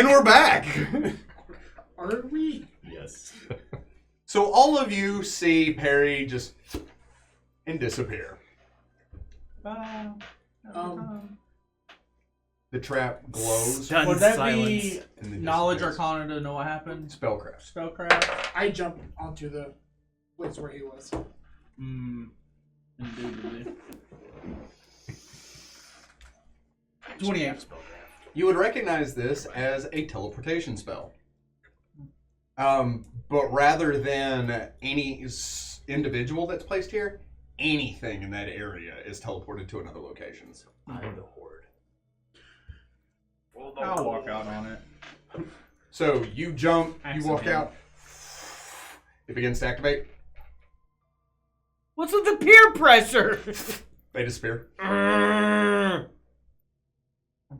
And we're back. Are we? Yes. So all of you see Perry just and disappear. The trap glows. Stunned Would that silence. be and then knowledge disappears. arcana to know what happened? Spellcraft. Spellcraft? I jump onto the place where he was. Indubitably. 28. You would recognize this as a teleportation spell. But rather than any individual that's placed here, anything in that area is teleported to another location. I'm the hoard. I'll walk out on it. So you jump, you walk Accident. out. It begins to activate. What's with the peer pressure? They disappear.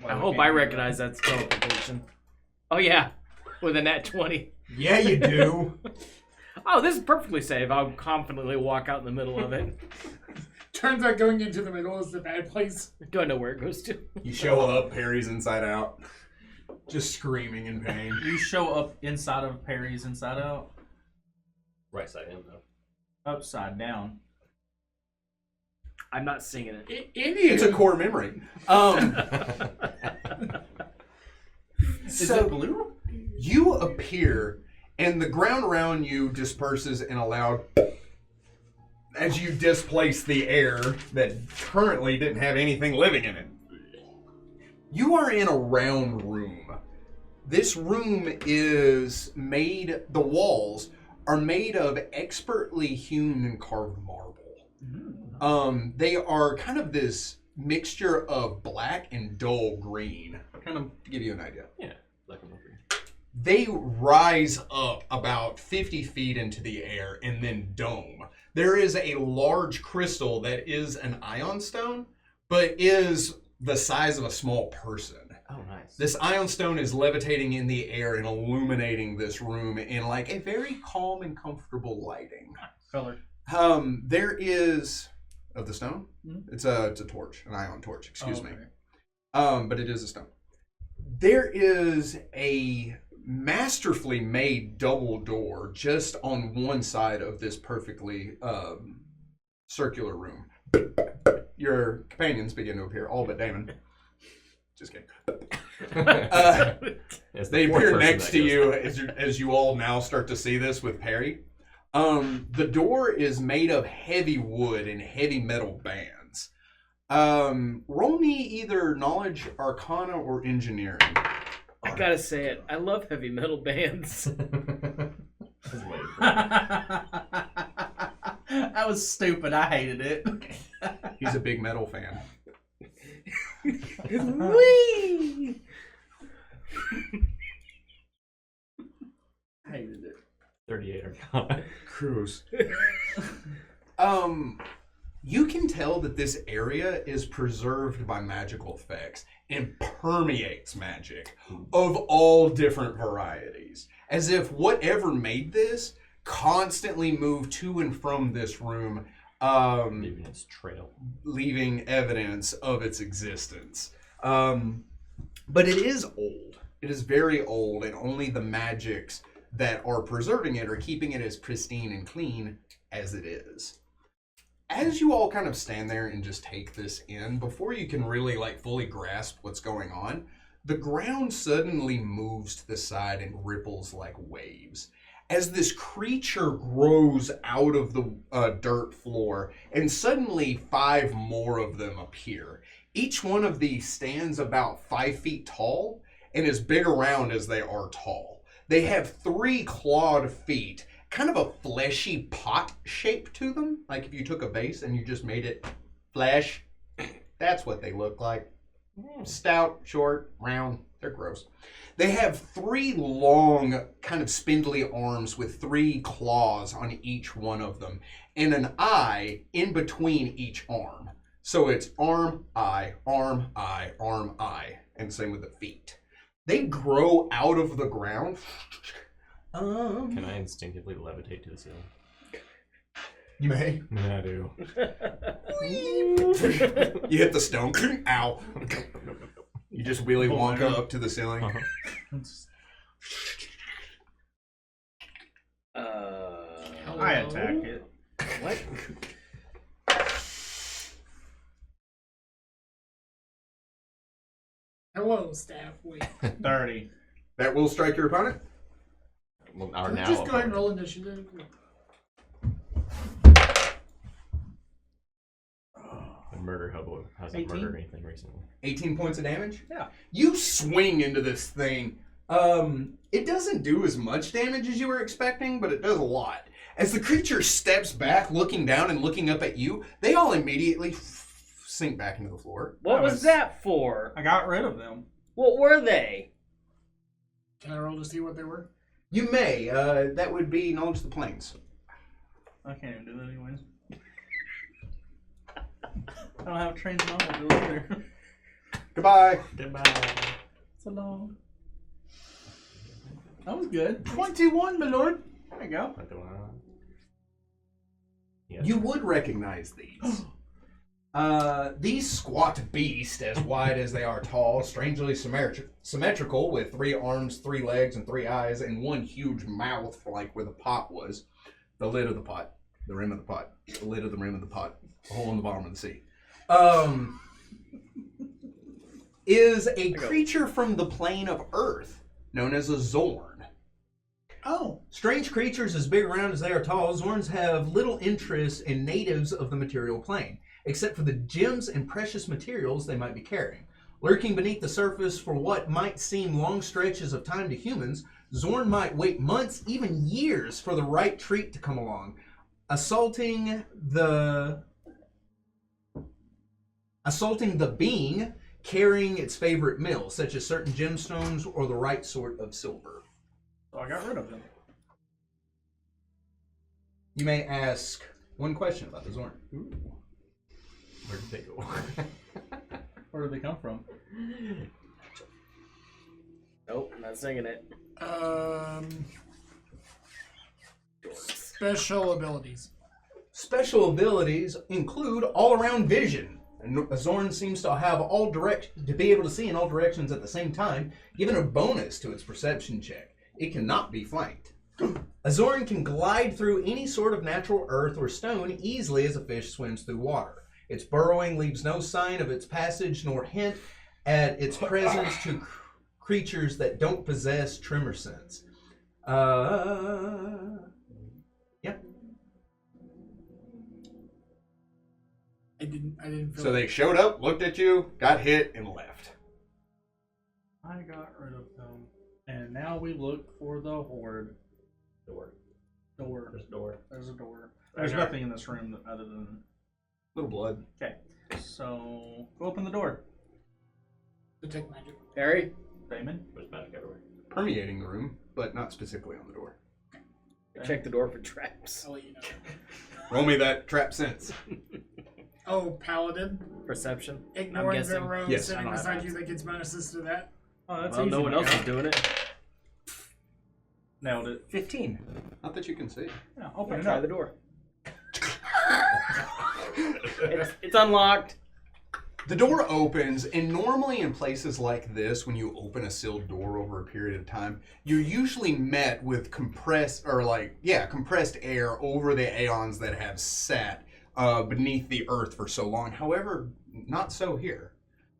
I hope I recognize that teleportation. Oh yeah, with a nat 20. Yeah, you do. Oh, this is perfectly safe. I'll confidently walk out in the middle of it. Turns out going into the middle is the bad place. Do I know where it goes to? You show up, Perry's inside out. Just screaming in pain. You show up inside of Perry's inside out, Right side in, though. upside down. I'm not singing it. It's a core memory. Is it blue? You appear, and the ground around you disperses in a loud as you displace the air that currently didn't have anything living in it. You are in a round room. This room is made, the walls are made of expertly hewn and carved marble. They are kind of this mixture of black and dull green. Kind of to give you an idea. Yeah, black and green. They rise up about 50 feet into the air and then dome. There is a large crystal that is an ion stone, but is the size of a small person. Oh, nice. This ion stone is levitating in the air and illuminating this room in like a very calm and comfortable lighting. Color. There is of the stone. Mm-hmm. It's a torch, an ion torch. Excuse me. Okay. But it is a stone. There is a masterfully made double door just on one side of this perfectly circular room. Your companions begin to appear, all but Damon. Just kidding. They appear next to you as you all now start to see this with Perry. The door is made of heavy wood and heavy metal bands. Roll me either knowledge, arcana, or engineering. I gotta say it. I love heavy metal bands. That was stupid. I hated it. He's a big metal fan. Whee! I hated it. 38 arcana. Cruise. You can tell that this area is preserved by magical effects and permeates magic of all different varieties. As if whatever made this constantly moved to and from this room, Leaving its trail. leaving evidence of its existence. But it is old. It is very old, and only the magics that are preserving it are keeping it as pristine and clean as it is. As you all kind of stand there and just take this in, before you can really like fully grasp what's going on, the ground suddenly moves to the side and ripples like waves. As this creature grows out of the dirt floor, and suddenly 5 more of them appear. Each one of these stands about 5 feet tall and as big around as they are tall. They have 3 clawed feet, kind of a fleshy pot shape to them. Like if you took a vase and you just made it flesh, that's what they look like. Stout, short, round, they're gross. They have 3 long, kind of spindly arms with 3 claws on each one of them, and an eye in between each arm. So it's arm, eye, arm, eye, arm, eye, and same with the feet. They grow out of the ground. Can I instinctively levitate to the ceiling? You may. Yeah, I do. You hit the stone. Ow. You just Willy Wonka up to the ceiling. I attack it. What? Hello, staff. Wait. 30. That will strike your opponent. Well, our now Just go ahead and opponent. roll initiative. The murder hobo hasn't 18? murdered anything recently. 18 points of damage? Yeah. You swing into this thing. It doesn't do as much damage as you were expecting, but it does a lot. As the creature steps back, looking down and looking up at you, they all immediately sink back into the floor. What was that for? I got rid of them. What were they? Can I roll to see what they were? You may. That would be Knowledge of the Plains. I can't even do that anyways. I don't have trained knowledge either. Goodbye. Goodbye. So long. That was good. 21, my lord. There you go. Yes. You would recognize these. These squat beasts, as wide as they are tall, strangely symmetrical, with 3 arms, 3 legs, and 3 eyes, and one huge mouth, like where the pot was. The lid of the pot, the rim of the pot, the lid of the rim of the pot, the hole in the bottom of the sea. Is a creature from the plane of Earth, known as a Zorn. Oh. Strange creatures as big around as they are tall, Zorns have little interest in natives of the material plane, except for the gems and precious materials they might be carrying. Lurking beneath the surface for what might seem long stretches of time to humans, Zorn might wait months, even years, for the right treat to come along, assaulting the being carrying its favorite meal, such as certain gemstones or the right sort of silver. So I got rid of them. You may ask one question about the Zorn. Where did they go? Where did they come from? Nope, I'm not singing it. Special abilities. Special abilities include all-around vision. A Zorn seems to have to be able to see in all directions at the same time, given a bonus to its perception check. It cannot be flanked. A Zorn can glide through any sort of natural earth or stone easily as a fish swims through water. Its burrowing leaves no sign of its passage nor hint at its presence to creatures that don't possess tremor sense. Yeah. I didn't feel So they showed up, looked at you, got hit, and left. I got rid of them. And now we look for the hoard. Door. Door. There's a door. There's a door. There's nothing in this room other than... Little blood. Okay. So, go open the door. detect magic. Harry? Damon? There's magic everywhere. Permeating the room, but not specifically on the door. Check the door for traps. I'll let you know. Roll me that trap sense. Oh, paladin. Perception. Ignoring the guessing. rogue Yes. sitting I don't have beside you that. that gets bonuses to that. Oh, that's Well, easy. no one my else guy. is doing it. Nailed it. 15. Not that you can see. Yeah, open it Try up. the door. It's unlocked. The door opens, and normally in places like this, when you open a sealed door over a period of time, you're usually met with compressed air over the aeons that have sat beneath the earth for so long. However, not so here.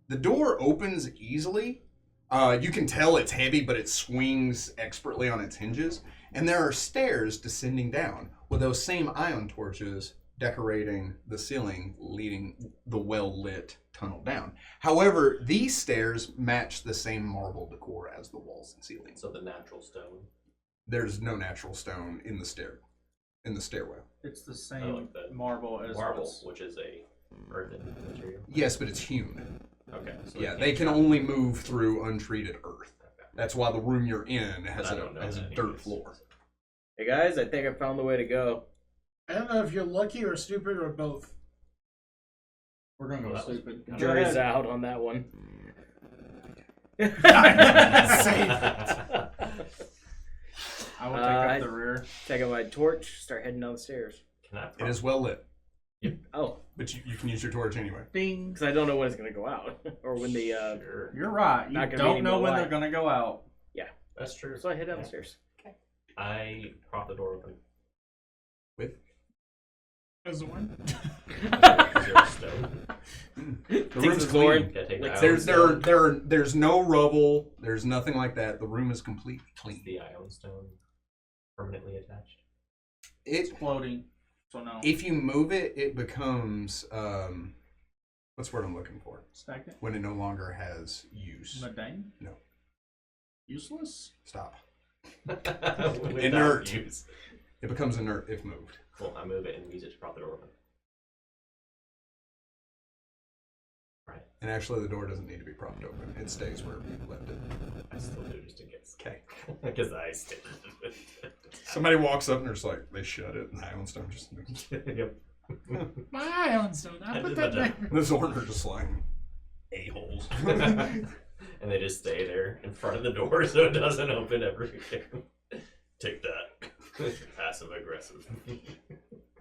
The door opens easily. You can tell it's heavy, but it swings expertly on its hinges. And there are stairs descending down with those same ion torches decorating the ceiling, leading the well-lit tunnel down. However, these stairs match the same marble decor as the walls and ceiling. So the natural stone. There's no natural stone in the stairwell. It's the I same like that. marble as Marble, what's- which is a earthen material. Yes, but it's hewn. Okay. So Yeah, it they can't can travel. only move through untreated earth. That's why the room you're in has I don't know a that dirt anyways. floor. Hey guys, I think I found the way to go. I don't know if you're lucky or stupid or both. We're gonna go Well, that was- stupid. Go Jury's ahead. out on that one. I will take I- up the rear. Take out my torch, start heading down the stairs. Can I It is well lit. Oh, But you can use your torch anyway. Ding. because I don't know when it's gonna go out or when the. Sure. You're right. You Not gonna be don't any know more when light. they're gonna go out. That's true. So I head downstairs. I prop the door open. With? As the one. Is there a stone? The Takes room's the sword. clean. Can I take Like, the There's iron stone? there's no rubble. There's nothing like that. The room is completely Is clean. the iron stone permanently attached? It's It floating. So no. if you move it, it becomes what's the word I'm looking for? Stagnant. When it no longer has use. Mundane. No. Useless. Stop. Without Inert. use. It becomes inert if moved. Cool. I move it and use it to prop the door open. Right. And actually, the door doesn't need to be propped open. It stays where we left it. I still do just in case. Okay. Because I stayed. Somebody walks up and there's like they shut it, and the Ironstone just moves. Yep. My Ironstone. I I put did that my there. job. The Zorn are just like a-holes. And they just stay there in front of the door so it doesn't open every time. Take that. Passive aggressive.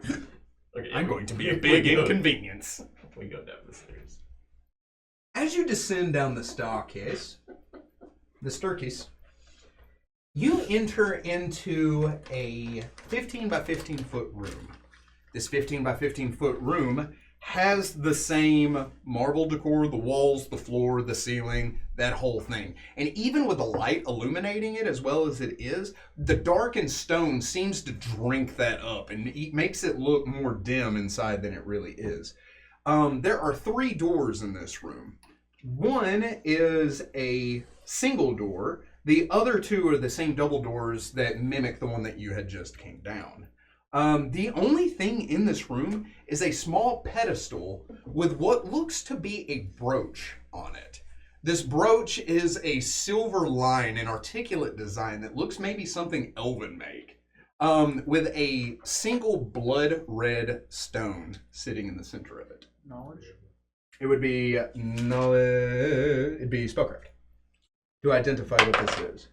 Okay, I'm going to be a big inconvenience. We go down the stairs. As you descend down the staircase, you enter into a 15 by 15 foot room. This 15 by 15 foot room has the same marble decor, the walls, the floor, the ceiling, that whole thing. And even with the light illuminating it as well as it is, the darkened stone seems to drink that up and it makes it look more dim inside than it really is. There are 3 doors in this room. One is a single door. The other 2 are the same double doors that mimic the one that you had just came down. The only thing in this room is a small pedestal with what looks to be a brooch on it. This brooch is a silver line, an articulate design that looks maybe something elven make, with a single blood red stone sitting in the center of it. Knowledge. It would be it'd be spellcraft to identify what this is.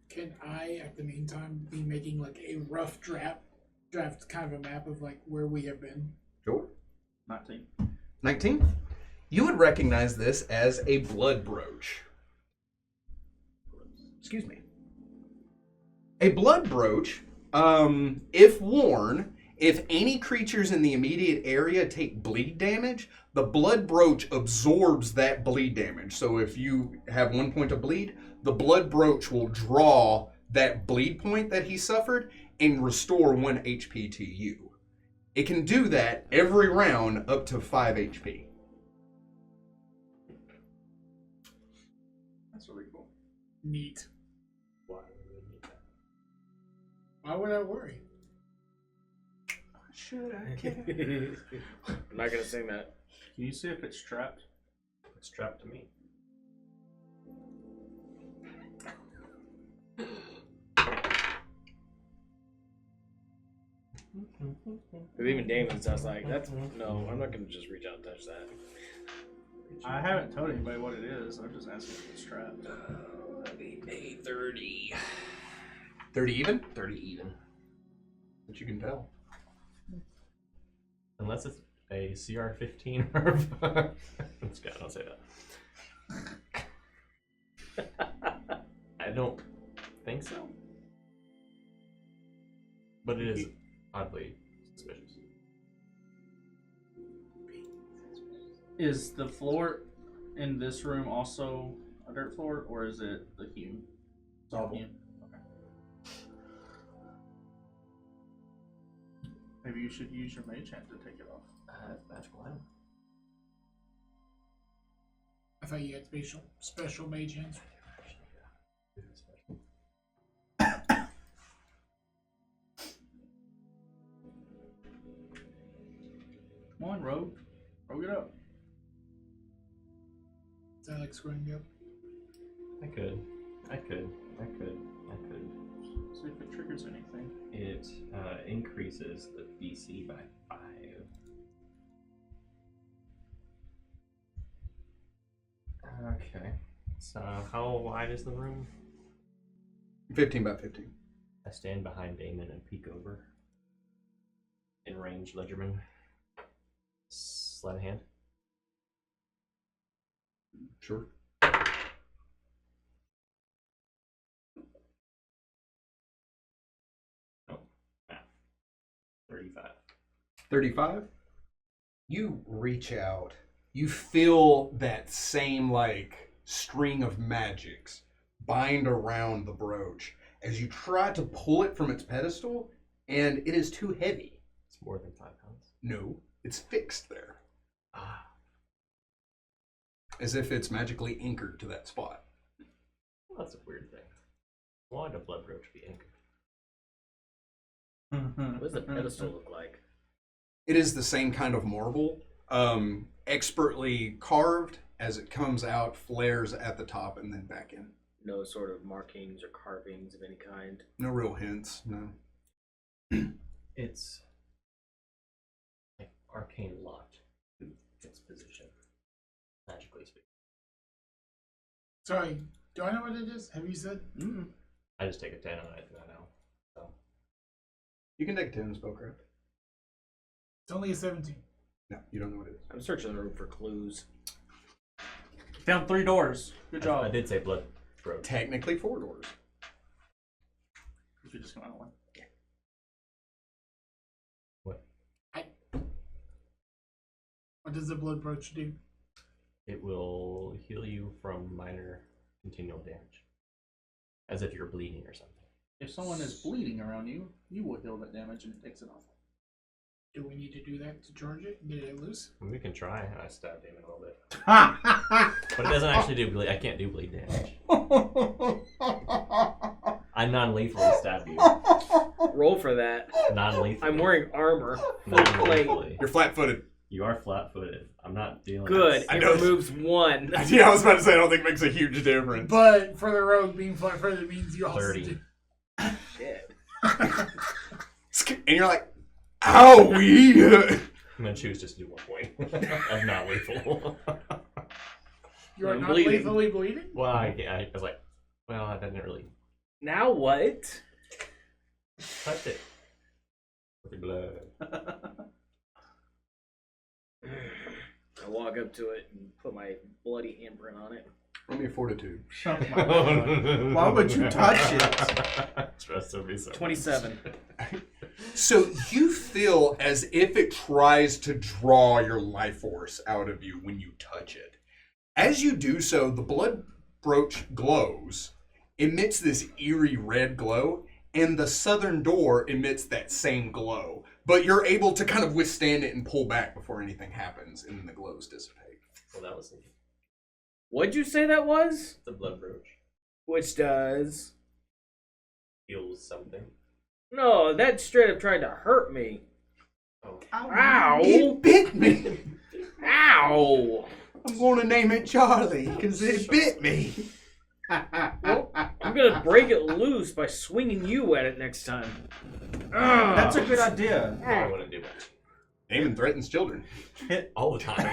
Can I, at the meantime, be making like a rough draft kind of a map of like where we have been? Sure. 19. 19. You would recognize this as a blood brooch. Excuse me. A blood brooch, if worn, if any creatures in the immediate area take bleed damage, the blood brooch absorbs that bleed damage. So if you have 1 point of bleed, the blood brooch will draw that bleed point that he suffered and restore 1 HP to you. It can do that every round up to 5 HP. That's really cool. Neat. Why would we need that? Why would I worry? Should I care? I'm not gonna sing that. Can you see if it's trapped? It's trapped to me. Because even Damon sounds like, that's, no, I'm not gonna just reach out and touch that. I haven't told anybody what it is. I'm just asking if it's trapped. A 30. 30 even? 30 even. But you can tell. Unless it's a CR 15 or. I'm just kidding, don't say that. I don't think so. But it is oddly suspicious. Is the floor in this room also a dirt floor, or is it the hewn? It's all hewn. Okay. Maybe you should use your mage hand to take it off. Magical item. I thought you had special mage hands. Come on, Rogue. Rogue it up. Is that like screwing you up? I could. See if it triggers anything. It increases the DC by 5. Okay. So how wide is the room? 15 by 15. I stand behind Damon and peek over. In range, Ledgerman. Sleight of hand. Sure. 35. 35. You reach out. You feel that same like string of magics bind around the brooch as you try to pull it from its pedestal, and it is too heavy. It's more than 5 pounds. No, it's fixed there. Ah. As if it's magically anchored to that spot. Well, that's a weird thing. Why would a blood brooch be anchored? What does the pedestal look like? It is the same kind of marble, expertly carved. As it comes out, flares at the top and then back in. No sort of markings or carvings of any kind. No real hints, no. It's like arcane locked to its position, magically speaking. Sorry, do I know what it is? Have you said? I just take a 10 on it, and I know. So You can take a 10 in spellcraft. It's only a 17. No, you don't know what it is. I'm searching the room for clues. Found 3 doors. Good job. I did say blood brooch. Technically 4 doors. We just went on one. What does the blood brooch do? It will heal you from minor continual damage, as if you're bleeding or something. If someone is bleeding around you, you will heal that damage and it takes it off. Do we need to do that to charge it and get it loose? We can try. I stabbed him a little bit, but it doesn't actually do bleed. I can't do bleed damage. I non-lethally stabbed you. Roll for that. Non-lethally. I'm wearing armor. Non-lethally. You're flat-footed. You are flat-footed. I'm not dealing. Good. I It know. removes 1. Yeah, I was about to say, I don't think it makes a huge difference. But for the rogue being flat-footed means you also 30. do. Shit. And you're like, owie! I'm gonna choose just to do 1 point of non-lethal. You are I'm not bleeding. lethally bleeding? Well, I was like, well, I didn't really Now what? touch it with your blood. I walk up to it and put my bloody handprint on it. Roll me a fortitude. Oh my God. Why would you touch it? Trust me so much. 27. So you feel as if it tries to draw your life force out of you when you touch it. As you do so, the blood brooch glows, emits this eerie red glow, and the southern door emits that same glow. But you're able to kind of withstand it and pull back before anything happens, and then the glows dissipate. Well, that was neat. What'd you say that was? The blood brooch Which does? heals something. No, that straight up tried to hurt me. Oh. Ow! It bit me! Ow! I'm going to name it Charlie, because it bit me. Well, I'm gonna break it loose by swinging you at it next time. That's a good idea. I wouldn't do much. Damon threatens children. All the time.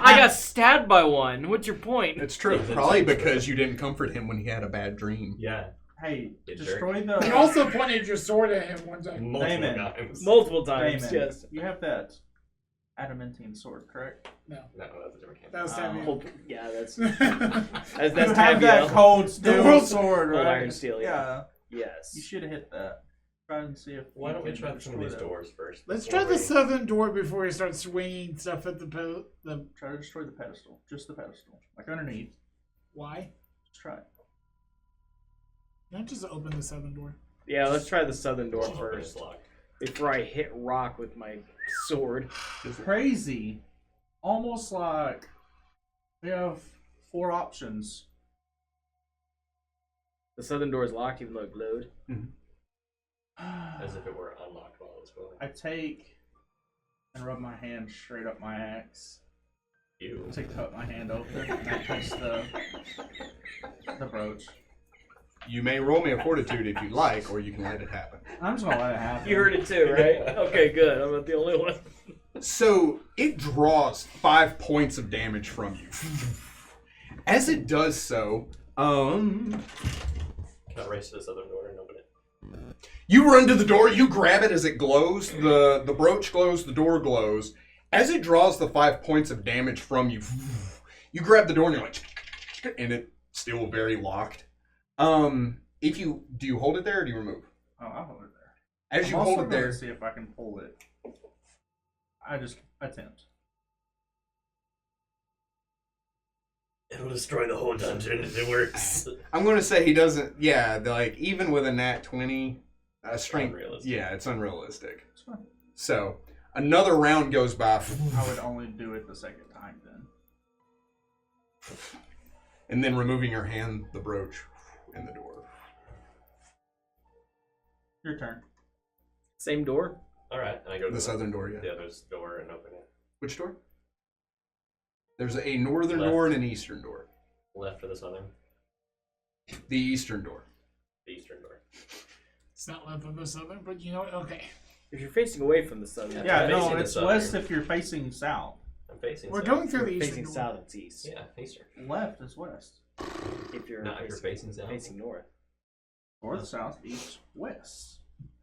I got stabbed by one. What's your point? It's true. It's Probably true. because you didn't comfort him when he had a bad dream. Yeah. Hey, You destroy You the... also pointed your sword at him one time. Multiple Damon. times. Multiple times, Damon, yes. you have that adamantine sword, correct? No, that's a different game. That was Oh. Yeah, that's you that's have that Tabio. cold steel world's- sword, Cold right? iron steel, yeah. You Yes. should have hit that. Try and see if. Why you don't we can try some of destroy these that. doors first? Let's before try the we- southern door before we start swinging stuff at the Try to destroy the pedestal. Just the pedestal. Like underneath. Why? Just try it. Can I just open the southern door? Yeah, let's try the southern door Open first this lock. before I hit rock with my sword. It's crazy. Almost like we have 4 options. The southern door is locked, even though it glowed. As if it were unlocked while it was going. I take and rub my hand straight up my axe You. to cut my hand open, and I touch the brooch. You may roll me a fortitude if you like, or you can let it happen. I'm just gonna let it happen. You heard it too, right? Okay, good. I'm not the only one. So it draws 5 points of damage from you. As it does so, Can I race to the southern door and open it? you run to the door, you grab it as it glows, the brooch glows, the door glows, As it draws the 5 points of damage from you, you grab the door and you're like, and it's still very locked. If you do you hold it there or do you remove? Oh, I'll hold it there. As you hold it there, See if I can pull it. I just attempt. It'll destroy the whole dungeon if it works. I'm going to say he doesn't. Yeah, like even with a nat 20, strength. Unrealistic. Yeah, it's unrealistic. It's fine. So another round goes by, I would only do it the second time then. and then removing your hand, the brooch, in the door. Your turn. Same door. All right, and I go to The southern door, yeah. the other's door and open it. Which door? There's a northern Left. door and an eastern door. Left or the southern? The eastern door. The eastern door. It's not left of the southern, but you know what? Okay. If you're facing away from the southern, Yeah, I'm no, facing the it's southern. west if you're facing south. I'm facing We're south. going through If the you're eastern facing door. south, it's east. Yeah, eastern. Left is west. If you're Not if you're facing south. facing north. North, south, east, west.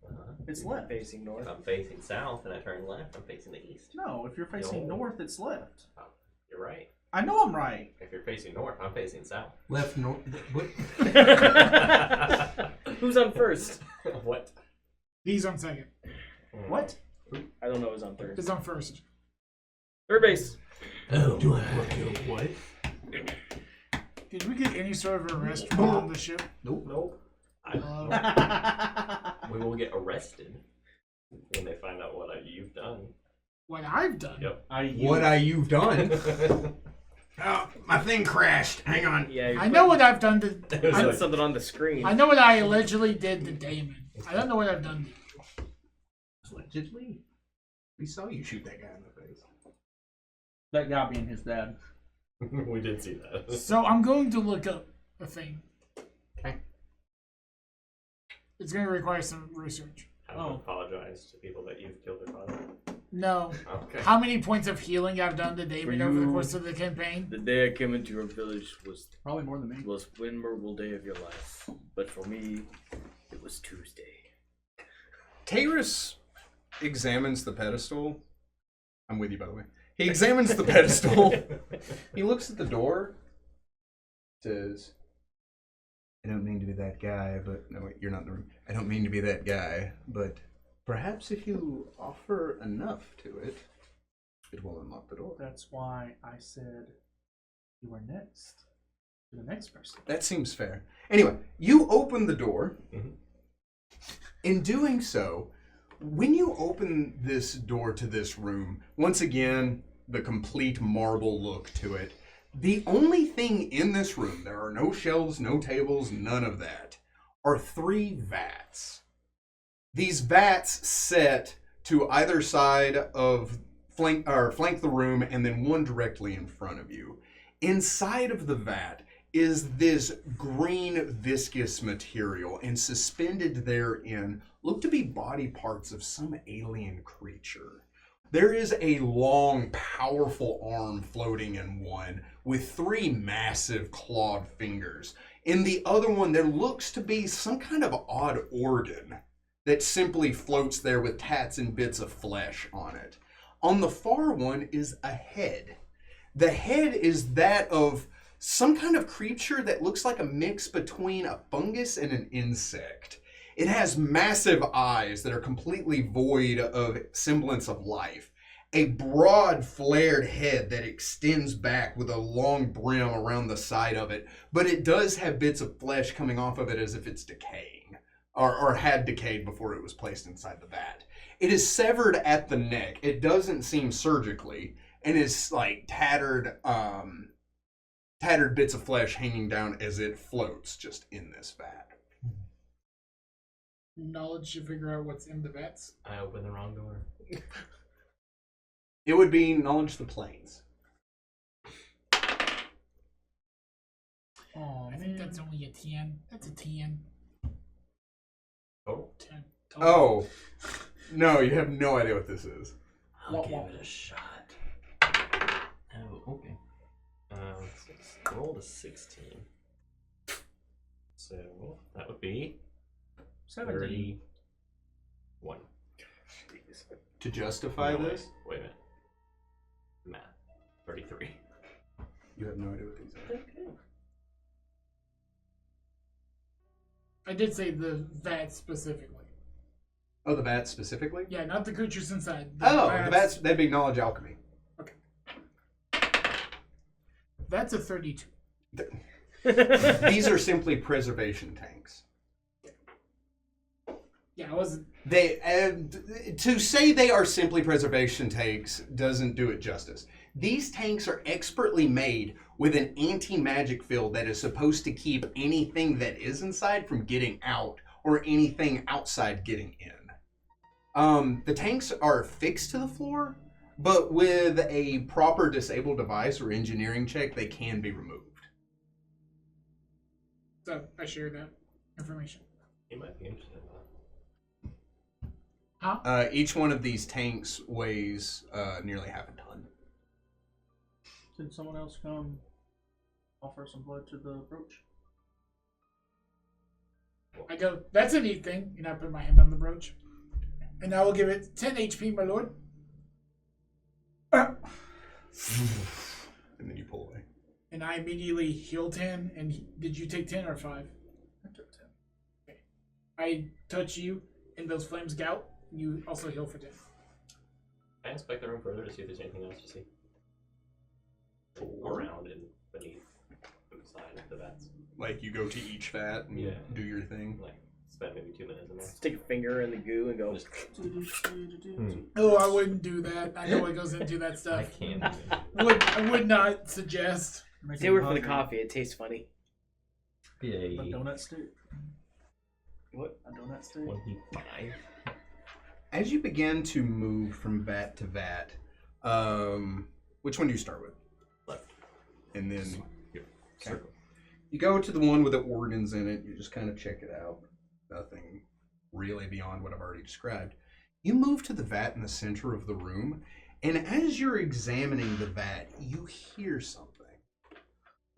Uh-huh. It's left. Facing north. If I'm facing south and I turn left, I'm facing the east. No, if you're facing No. north, it's left. Oh, you're right. I know I'm right. If you're facing north, I'm facing south. Left, north. What? Who's on first? What? He's on second. What? I don't know who's on third. He's on first. Third base. Oh, What? Did we get any sort of arrest on the ship? Nope. We will get arrested when they find out what you've done. What I've done? Yep. You've done? Oh, my thing crashed. Hang on. Yeah. I know what I've done to. It was I like- put something on the screen. I know what I allegedly did to Damon. I don't know what I've done to you. Allegedly. We saw you shoot that guy in the face. That guy being his dad. we did see that. So I'm going to look up a thing. Okay. It's going to require some research. I don't apologize to people that you've killed their father. No. Okay. How many points of healing I've done to Damon For over the you- course of the campaign? The day I came into your village was Probably more than me. the most memorable day of your life. But for me, it was Tuesday. Tayrus examines the pedestal. I'm with you, by the way. He examines the pedestal. He looks at the door. Says, I don't mean to be that guy, but... No, wait, you're not in the room. I don't mean to be that guy, but perhaps if you offer enough to it, it will unlock the door. That's why I said you were next. To the next person. That seems fair. Anyway, you open the door. Mhm. In doing so, when you open this door to this room, once again, the complete marble look to it, the only thing in this room, there are no shelves, no tables, none of that, are 3 vats. These vats set to either side of flank the room and then one directly in front of you. Inside of the vat is this green viscous material, and suspended therein look to be body parts of some alien creature. There is a long, powerful arm floating in one with 3 massive clawed fingers. In the other one, there looks to be some kind of odd organ that simply floats there with tats and bits of flesh on it. On the far one is a head. The head is that of some kind of creature that looks like a mix between a fungus and an insect. It has massive eyes that are completely void of semblance of life. A broad, flared head that extends back with a long brim around the side of it, but it does have bits of flesh coming off of it as if it's decaying, or had decayed before it was placed inside the vat. It is severed at the neck. It doesn't seem surgically, and is like tattered bits of flesh hanging down as it floats just in this vat. Knowledge to figure out what's in the vats. I opened the wrong door. It would be knowledge the planes. Oh, I think that's only a 10. That's a 10. Oh, 10. Oh, no, you have no idea what this is. I'll give it a shot. Oh, okay. Roll a 16. So that would be 17. 31. To justify this? Wait a minute. Math. 33. You have no idea what these are. Okay. I did say the vat specifically. Oh, the bats specifically? Yeah, not the creatures inside. The bats, that'd be knowledge alchemy. That's a 32. These are simply preservation tanks. Yeah, I wasn't. To say they are simply preservation tanks doesn't do it justice. These tanks are expertly made with an anti-magic field that is supposed to keep anything that is inside from getting out or anything outside getting in. The tanks are fixed to the floor, but with a proper disable device or engineering check, they can be removed. So I shared that information. You might be interested in that. Huh? Each one of these tanks weighs nearly half a ton. Did someone else come offer some blood to the brooch? I go, that's a neat thing. And I put my hand on the brooch. And I will give it 10 HP, my lord. And then you pull away. And I immediately heal 10. And did you take 10 or 5? I took 10. Okay. I touch you, and those flames go out. You also heal for 10. I inspect the room further to see if there's anything else to see. Around and beneath inside of the vats. Like you go to each vat and Yeah. do your thing. Like, spend maybe 2 minutes in there. Stick a finger in the goo and go. Just, Oh, I wouldn't do that. I know what goes into that I stuff. can't. I would not suggest. Stay away from the coffee. It tastes funny. A Yay. donut stick. What? A donut stick. 25. As you begin to move from vat to vat, which one do you start with? Left. And then Here. Okay. Circle. you go to the one with the organs in it. You just kind of check it out. Nothing really beyond what I've already described. You move to the vat in the center of the room, and as you're examining the vat, you hear something.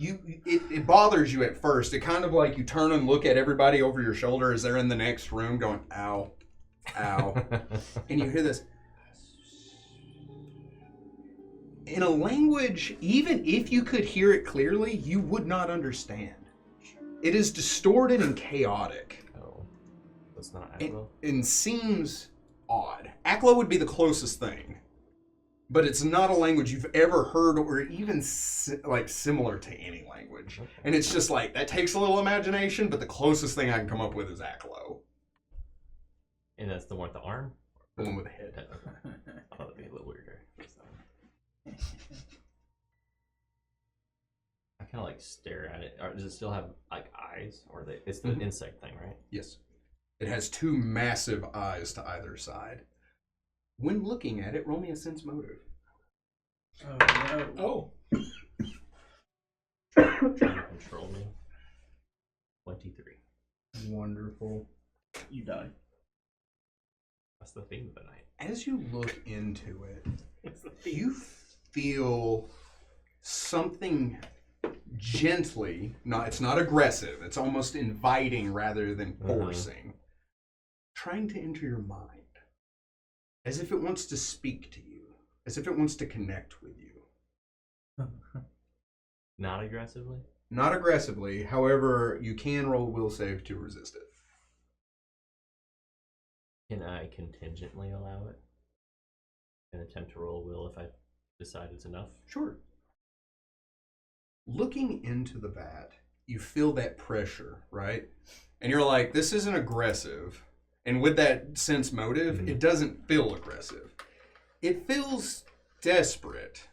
It bothers you at first. It kind of like you turn and look at everybody over your shoulder as they're in the next room going, ow, ow. And you hear this in a language, even if you could hear it clearly, you would not understand. It is distorted and chaotic. Oh. That's not It, Aglo? and seems odd. Aklo would be the closest thing, but it's not a language you've ever heard or even similar to any language. Okay. And it's just like, that takes a little imagination, but the closest thing I can come up with is Aklo. And that's the one with the arm? The one with the head. I thought it'd be a little weirder. I kind of like stare at it. Or does it still have like eyes? Or it's the Mhm. insect thing, right? Yes. It has two massive eyes to either side. When looking at it, roll me a sense motive. Oh, no. Oh, Trying to control me. 23. Wonderful. You die. That's the theme of the night. As you look into it, you feel something gently, it's not aggressive, it's almost inviting rather than forcing, trying to enter your mind. As if it wants to speak to you, as if it wants to connect with you. Not aggressively? Not aggressively, however, you can roll a will save to resist it. Can I contingently allow it? And attempt to roll a will if I decide it's enough? Sure. Looking into the vat, you feel that pressure, right? And you're like, this isn't aggressive. And with that sense motive, it doesn't feel aggressive. It feels desperate,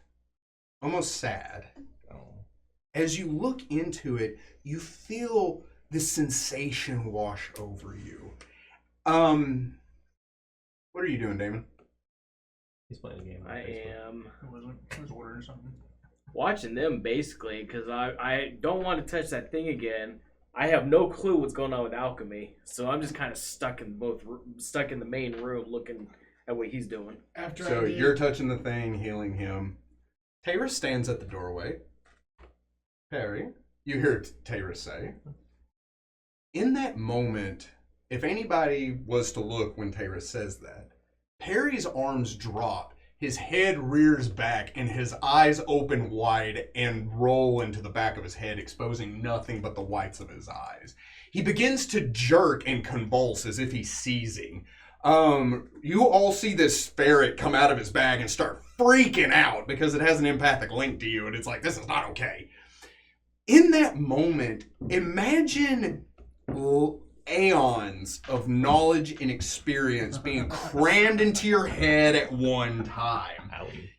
almost sad. Oh. As you look into it, you feel this sensation wash over you. What are you doing, Damon? He's playing a game. on I Facebook. am I was ordering something. watching them basically because I don't want to touch that thing again. I have no clue what's going on with alchemy, so I'm just kind of stuck in the main room looking at what he's doing. after So I did, you're touching the thing, healing him. Tayra stands at the doorway. Perry, you hear Tayra say. In that moment, if anybody was to look when Tayra says that, Perry's arms drop. his head rears back and his eyes open wide and roll into the back of his head, exposing nothing but the whites of his eyes. He begins to jerk and convulse as if he's seizing. You all see this ferret come out of his bag and start freaking out because it has an empathic link to you, and it's like, this is not okay. In that moment, imagine aeons of knowledge and experience being crammed into your head at one time.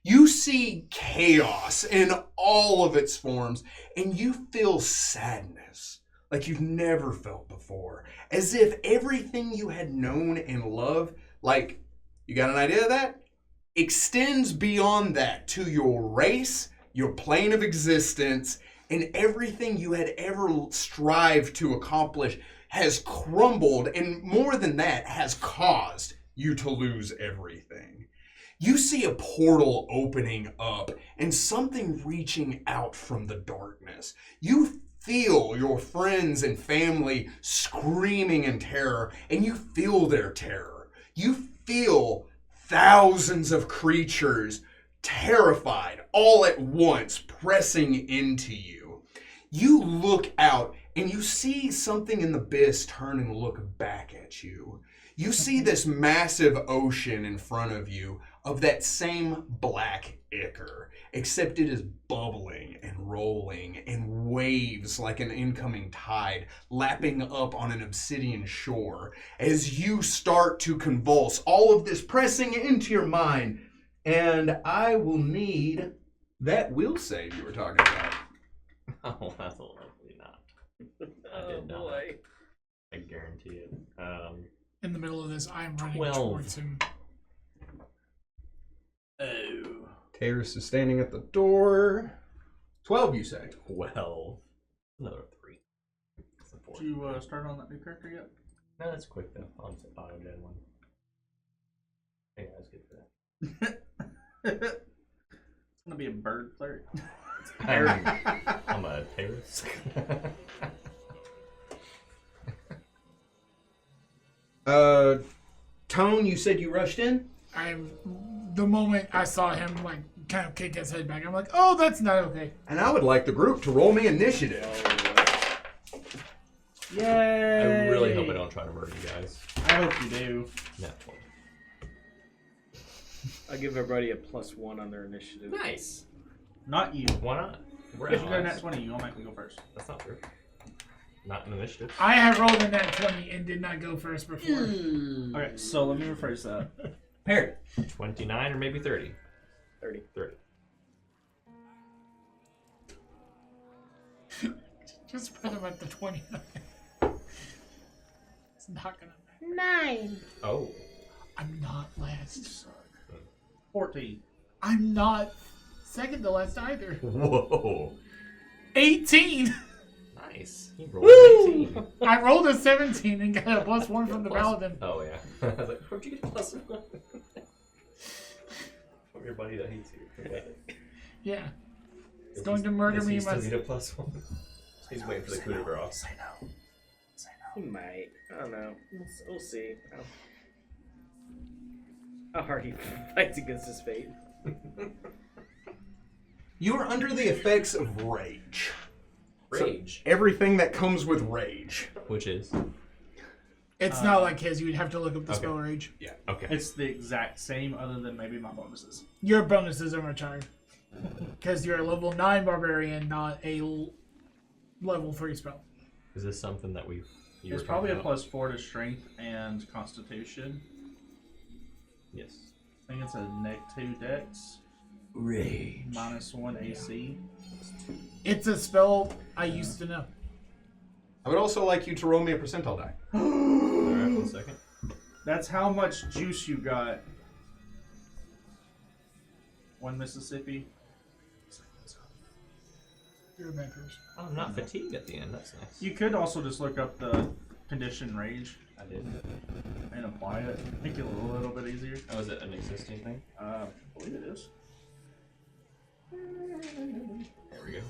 You see chaos in all of its forms, and you feel sadness like you've never felt before, as if everything you had known and loved, like, you got an idea of that? Extends beyond that to your race, your plane of existence, and everything you had ever strived to accomplish has crumbled, and more than that, has caused you to lose everything. You see a portal opening up and something reaching out from the darkness. You feel your friends and family screaming in terror, and you feel their terror. You feel thousands of creatures terrified all at once pressing into you. You look out and you see something in the abyss turn and look back at you. You see this massive ocean in front of you of that same black ichor, except it is bubbling and rolling in waves like an incoming tide, lapping up on an obsidian shore. As you start to convulse, all of this pressing into your mind, and I will need that will save you were talking about. Oh, that's likely not. I did not. Boy. I guarantee it. In the middle of this, I'm running 12. towards him. Oh. Terrace is standing at the door. 12, you say? 12. Another 3. That's a 4. Did you start on that new character yet? No, that's quick though. I'll just auto-gen one. Hey, that's good for that. It's gonna be a bird cleric. I'm a terrorist. Tone, you said you rushed in? The moment I saw him, like, kind of kick his head back, I'm like, oh, that's not okay. And I would like the group to roll me initiative. Yay! I really hope I don't try to murder you guys. I hope you do. Nat 20. I'll give everybody a +1 on their initiative. Nice. Not you. Why not? We're If you go allies. nat 20, you automatically go first. That's not true. Not an initiative. I have rolled a nat 20 and did not go first before. Okay, so let me rephrase that. Parry. 29 or maybe 30. 30. 30. Just put him at the 29. It's not gonna matter. 9. Oh. I'm not last. 14. I'm not second to last either. Whoa. 18! Nice. You rolled an 18. I rolled a 17 and got a +1 from the paladin. Oh, yeah. I was like, where'd you get +1? From your buddy that hates you. Yeah. It's going to murder me. Does he still get a +1? He's waiting for the coup de grace. Say no. Say He no. might. I don't know. We'll see. How hard he fights against his fate. You are under the effects of rage. Rage. So everything that comes with rage. Which is? It's not like his. You'd have to look up the Okay. spell rage. Yeah. Okay. It's the exact same, other than maybe my bonuses. Your bonuses are much higher. Because you're a level 9 barbarian, not a level 3 spell. Is this something that you There's were probably a talking about? +4 to strength and constitution. Yes. I think it's a -2 dex, Rage. -1 AC. It's a spell I used to know. I would also like you to roll me a percentile die. Alright, 1 second. That's how much juice you got. 1 Mississippi. You're a bad person. Oh, I'm not fatigued at the end. That's nice. You could also just look up the condition rage I did. and apply it. Make it a little bit easier. Oh, is it an existing thing? I believe it is. There we go.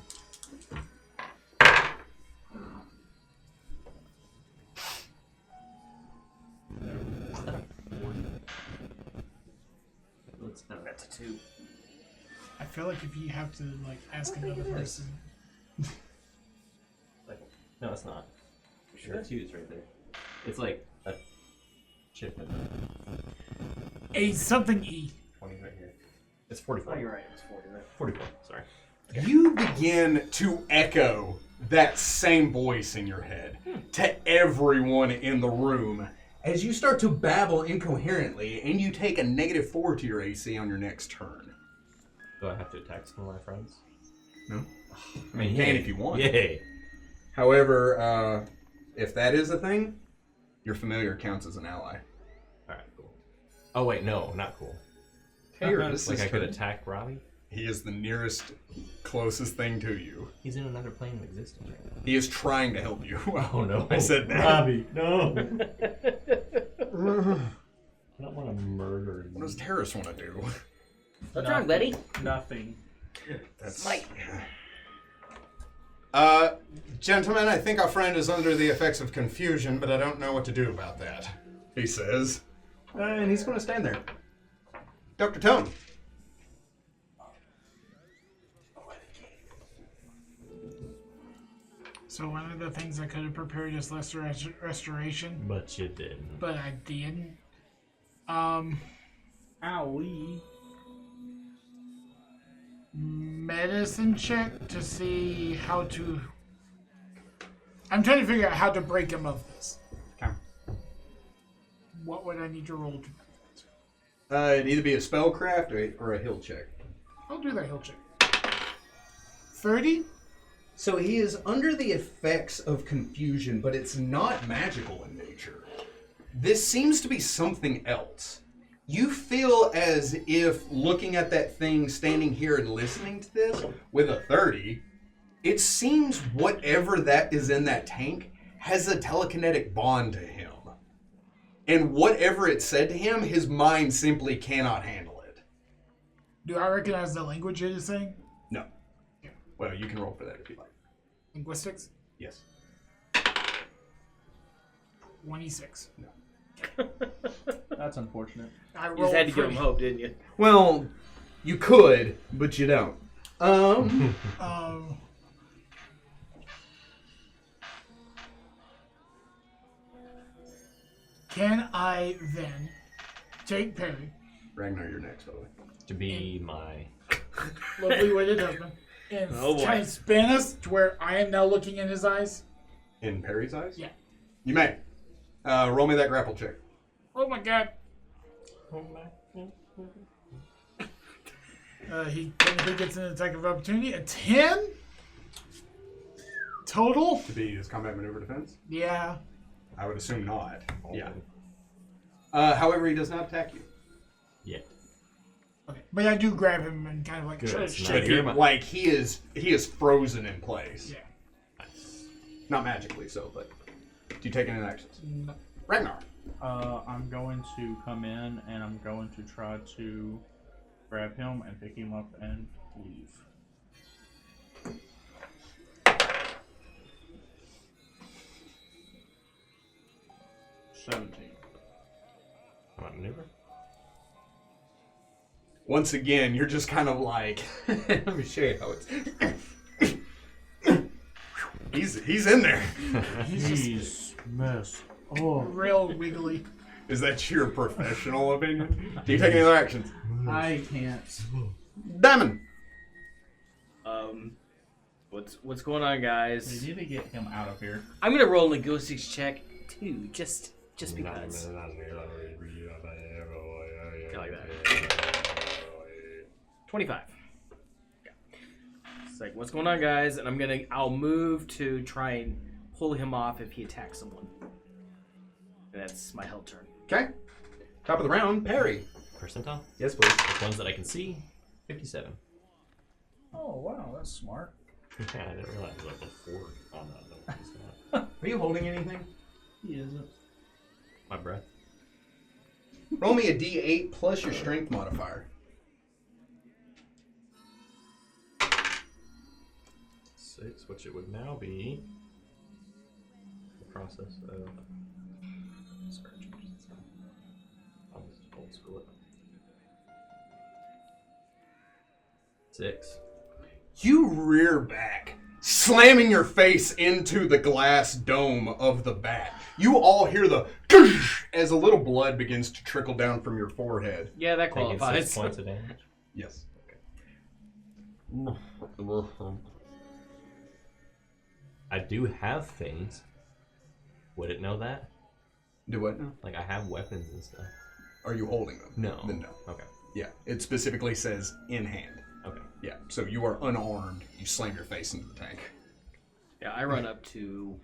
Let's know that. to 2. I feel like if you have to like ask another person, No, it's not. Sure. The 2's right there. It's like a chip in there. a something E. 20 right here. It's 44. Oh, you're right. It's 40 there. 44, sorry. You begin to echo that same voice in your head to everyone in the room as you start to babble incoherently and you take a -4 to your AC on your next turn. Do I have to attack some of my friends? No. I mean, You can if you want. Yay. However, if that is a thing, your familiar counts as an ally. Alright, cool. Oh, wait, no, not cool. This Like is I could turn. attack Robbie? He is the nearest, closest thing to you. He's in another plane of existence right now. He is trying to help you. Oh, no. I said that. Robbie, no. I don't want to murder you. What does terrorists want to do? What's wrong, buddy? Nothing. That's Smite. Gentlemen, I think our friend is under the effects of confusion, but I don't know what to do about that, he says. And he's going to stand there. Dr. Tone. So one of the things I could have prepared is lesser restoration, But you didn't. but I didn't. Owie. Medicine check to see how to. I'm trying to figure out how to break him of this. Okay. What would I need to roll to? It'd either be a spellcraft or a hill check. I'll do that hill check. 30? So he is under the effects of confusion, but it's not magical in nature. This seems to be something else. You feel as if looking at that thing, standing here and listening to this with a 30, it seems whatever that is in that tank has a telekinetic bond to him. And whatever it said to him, his mind simply cannot handle it. Do I recognize the language it is saying? No. Well, you can roll for that if you like. Linguistics? Yes. 26. That's unfortunate. I You rolled just had to give him 3. hope, didn't you? Well, you could, but you don't. Can I then take Perry, Ragnar, you're next, by the way. To be my... lovely weighted husband, and Oh, boy. try and span us to where I am now looking in his eyes? In Perry's eyes? Yeah. You may. Roll me that grapple check. Oh my god. He technically gets an attack of opportunity. A 10? Total? To be his combat maneuver defense? Yeah. I would assume not. Oh, Yeah. However, he does not attack you. Yeah. Okay. But I do grab him and kind of like Good, try to it's shake not- him. Like he is frozen in place. Yeah. Not magically so, but do you take any actions? No. Ragnar. I'm going to come in and I'm going to try to grab him and pick him up and leave. Combat maneuver? Once again, you're just kind of like, let me show you how it's. He's in there. He's just He's messed. Oh, real wiggly. Is that your professional opinion? Do you take any other actions? I can't. Diamond. What's going on, We guys? need to get him out of here. I'm gonna roll a linguistics check too, just because. I like that. 25. It's like, what's going on, guys? And I'll move to try and pull him off if he attacks someone. And that's my held turn. Okay. Top of the round, Perry. Percentile? Yes, please. The ones that I can see, 57. Oh wow, that's smart. Yeah, I didn't realize it was level 4 on that. He's not. Are you holding anything? He isn't. My breath. Roll me a d8 plus your strength modifier. 6, which it would now be the process of. Sorry, I'll just old school it. 6. You rear back, slamming your face into the glass dome of the bat. You all hear the as a little blood begins to trickle down from your forehead. Yeah, that Taking 6 qualifies. points of damage. Yes. I do have things. Would it know that? Do what now? Like, I have weapons and stuff. Are you holding them? No. Then no. Okay. Yeah, it specifically says in hand. Okay. Yeah, so you are unarmed. You slam your face into the tank. Yeah, I run up to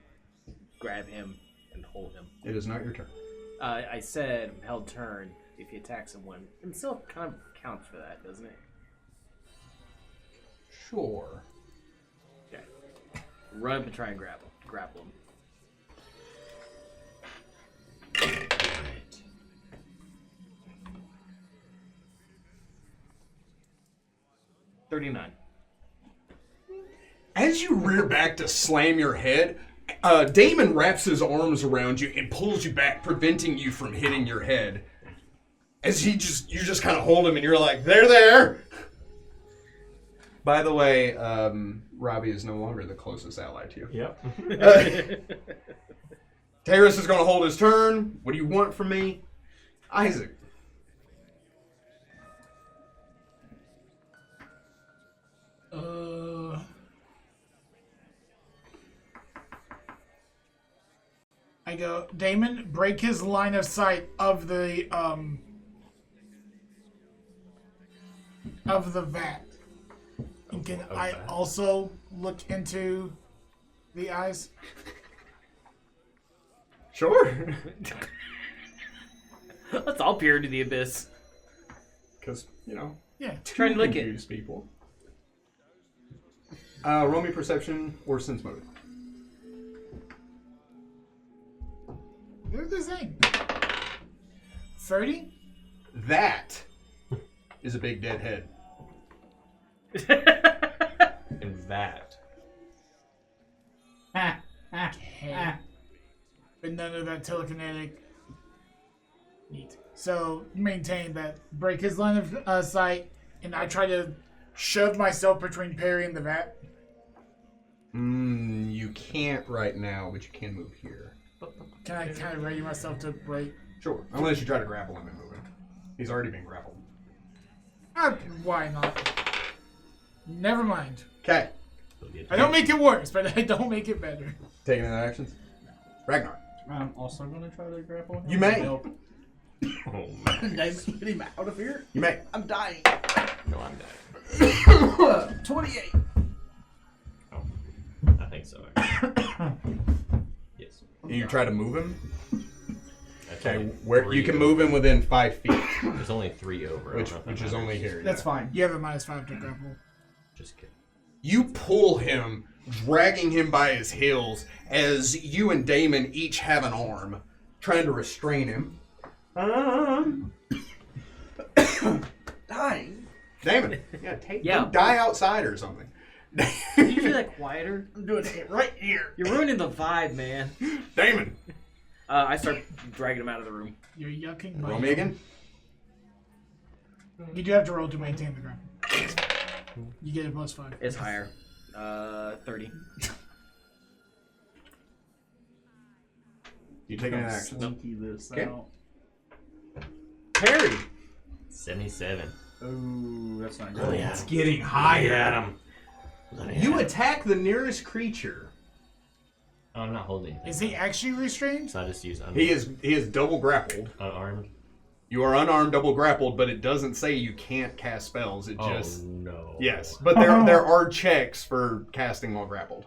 grab him and hold him. It is not your turn. I said held turn if he attacks someone. And still kind of counts for that, doesn't it? Sure. Okay. Run up and try and grapple him. $39. As you rear back to slam your head, Damon wraps his arms around you and pulls you back, preventing you from hitting your head. As you just kind of hold him and you're like, there. By the way, Robbie is no longer the closest ally to you. Yep. Terrace is going to hold his turn. What do you want from me? Isaac. I go, Damon, break his line of sight of the vat. And can I also look into the eyes? Sure. Let's all peer into the abyss. Because, Yeah. Try and lick it. confuse people. Roll me perception or sense motive. They're the same. 30? That is a big dead head. And that. Okay. But none of that telekinetic. Neat. So maintain that. Break his line of sight, and I try to shove myself between Perry and the vat. You can't right now, but you can move here. Can I kind of ready myself to break? Sure. Unless you try to grapple him and move him. He's already being grappled. Why not? Never mind. Okay. I don't make it worse, but I don't make it better. Taking any actions? Ragnar. I'm also going to try to grapple him. You may. Nope. Oh, man. Guys, get him out of here. You may. I'm dying. No, I'm dead. 28. Oh, I think so. Yes. You try to move him? That's Okay, only where 3 you can over. move him within 5 feet, There's only 3 over. I which don't know if that is matters. only here. That's yeah. fine. You have a -5 to grapple. Just kidding. You pull him, dragging him by his heels, as you and Damon each have an arm, trying to restrain him. Dying. Damon, Yeah. go die outside or something. Can you do that quieter? I'm doing it right here. You're ruining the vibe, man. Damon, I start dragging him out of the room. You're yucking. my roll me yum. again. You do have to roll to maintain the grapple. You get a +5. It's higher. 30. You take any actions? Slinky this Okay. out. Perry. 77. Oh, that's not Really? good. It's getting higher. You attack the nearest creature. Oh, I'm not holding anything. Is he actually restrained? So I just use He is double grappled. unarmed. You are unarmed, double grappled, but it doesn't say you can't cast spells. It Oh, just no. yes, but there are checks for casting while grappled.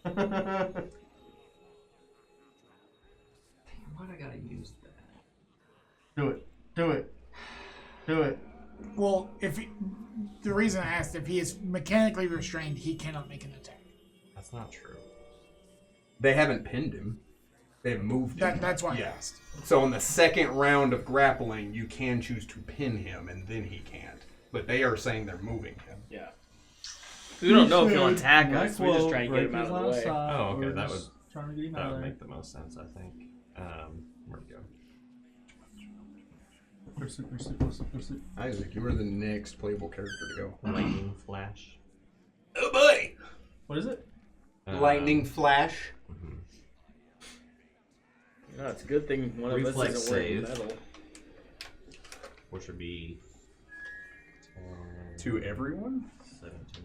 Damn, why'd I gotta use that? Do it. Do it. Do it. Well, the reason I asked, if he is mechanically restrained, he cannot make an attack. That's not true. They haven't pinned him. They've moved him. That's why I Yeah. asked. So on the second round of grappling, you can choose to pin him, and then he can't. But they are saying they're moving him. Yeah. We don't know if he'll attack us. We're just trying to get him out of the way. Oh, okay, that would- Trying to get him That out would of there. make the most sense, I think. Where'd it go? Pursuit. Isaac, you are the next playable character to go. Lightning flash. Oh boy! What is it? Lightning flash. No, it's a good thing one of us Reflex isn't wearing save. metal. Which would be To everyone? 17.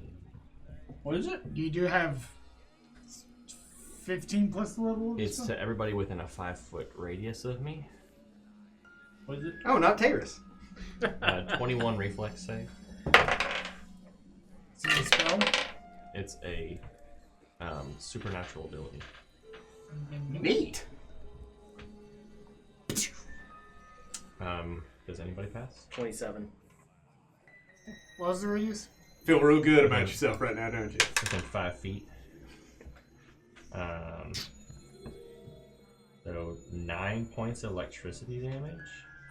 What is it? You do have 15 plus the level. It's to everybody within a 5-foot radius of me. What is it? Oh, not Taris. 21 reflex save. Is it a spell? It's a supernatural ability. Neat. Does anybody pass? 27. What was the radius? Feel real good about yourself right now, don't you? Within 5 feet. So 9 points of electricity damage,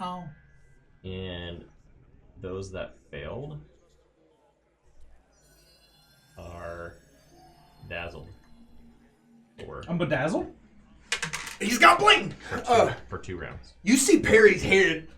Oh. and those that failed are dazzled. I'm bedazzled? He's got bling! For 2 rounds. You see Perry's head.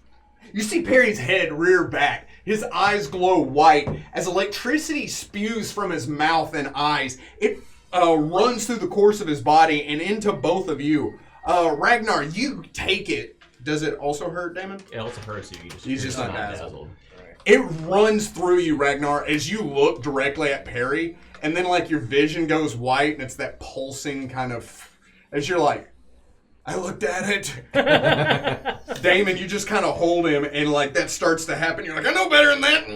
You see Perry's head rear back. His eyes glow white as electricity spews from his mouth and eyes. It runs through the course of his body and into both of you. Ragnar, you take it. Does it also hurt, Damon? It also hurts you. He's just not not dazzled. It runs through you, Ragnar, as you look directly at Perry, and then like your vision goes white, and it's that pulsing kind of. As you're like, I looked at it. Damon, you just kind of hold him, and like that starts to happen. You're like, I know better than that.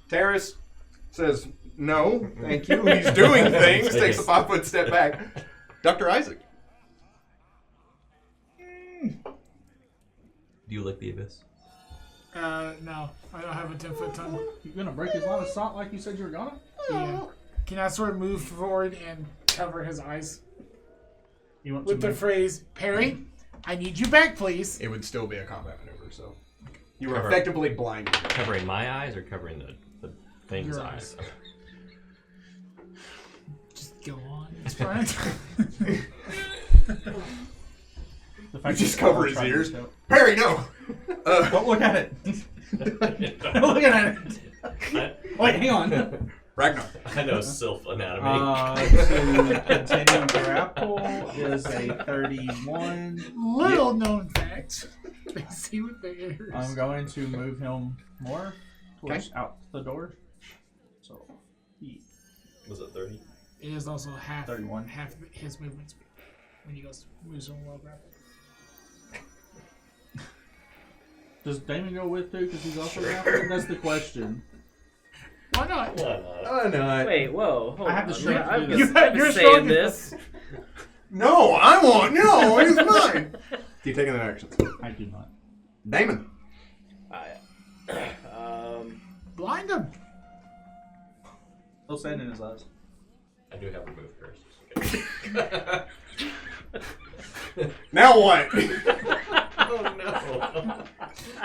Taris says, no, thank you. He's doing things, takes a 5-foot step back. Dr. Isaac. Do you lick the abyss? No. I don't have a 10-foot tongue. You gonna break his line of sight like you said you were gonna? Yeah. Can I sort of move forward and cover his eyes You want with to the phrase, Perry, I need you back, please. It would still be a combat maneuver, so. You were Cover. effectively blinded. Covering my eyes or covering the thing's Your eyes? Just go on. It's fine. You just cover his ears. Perry, no! Don't look at it. Don't look at it. Wait, hang on. Ragnar. I know sylph anatomy. To continue grapple is a 31. Little known fact. They see what they hear. I'm going to move him more towards out the door. So he Was it 30? It is also half 31. half his movement speed when he moves on well grapple. Does Damon go with too? Because he's also grappling? That's the question. Why not? Why not? Oh, no. Wait, whoa. Hold I have the on. strength to I've do been, this. I've been You're saying strong this. No, I want. No, it's mine. Keep taking the actions. I do not. Damon. Blind him. Still sand in his eyes. I do have remove curse. Okay. Now what? Oh no.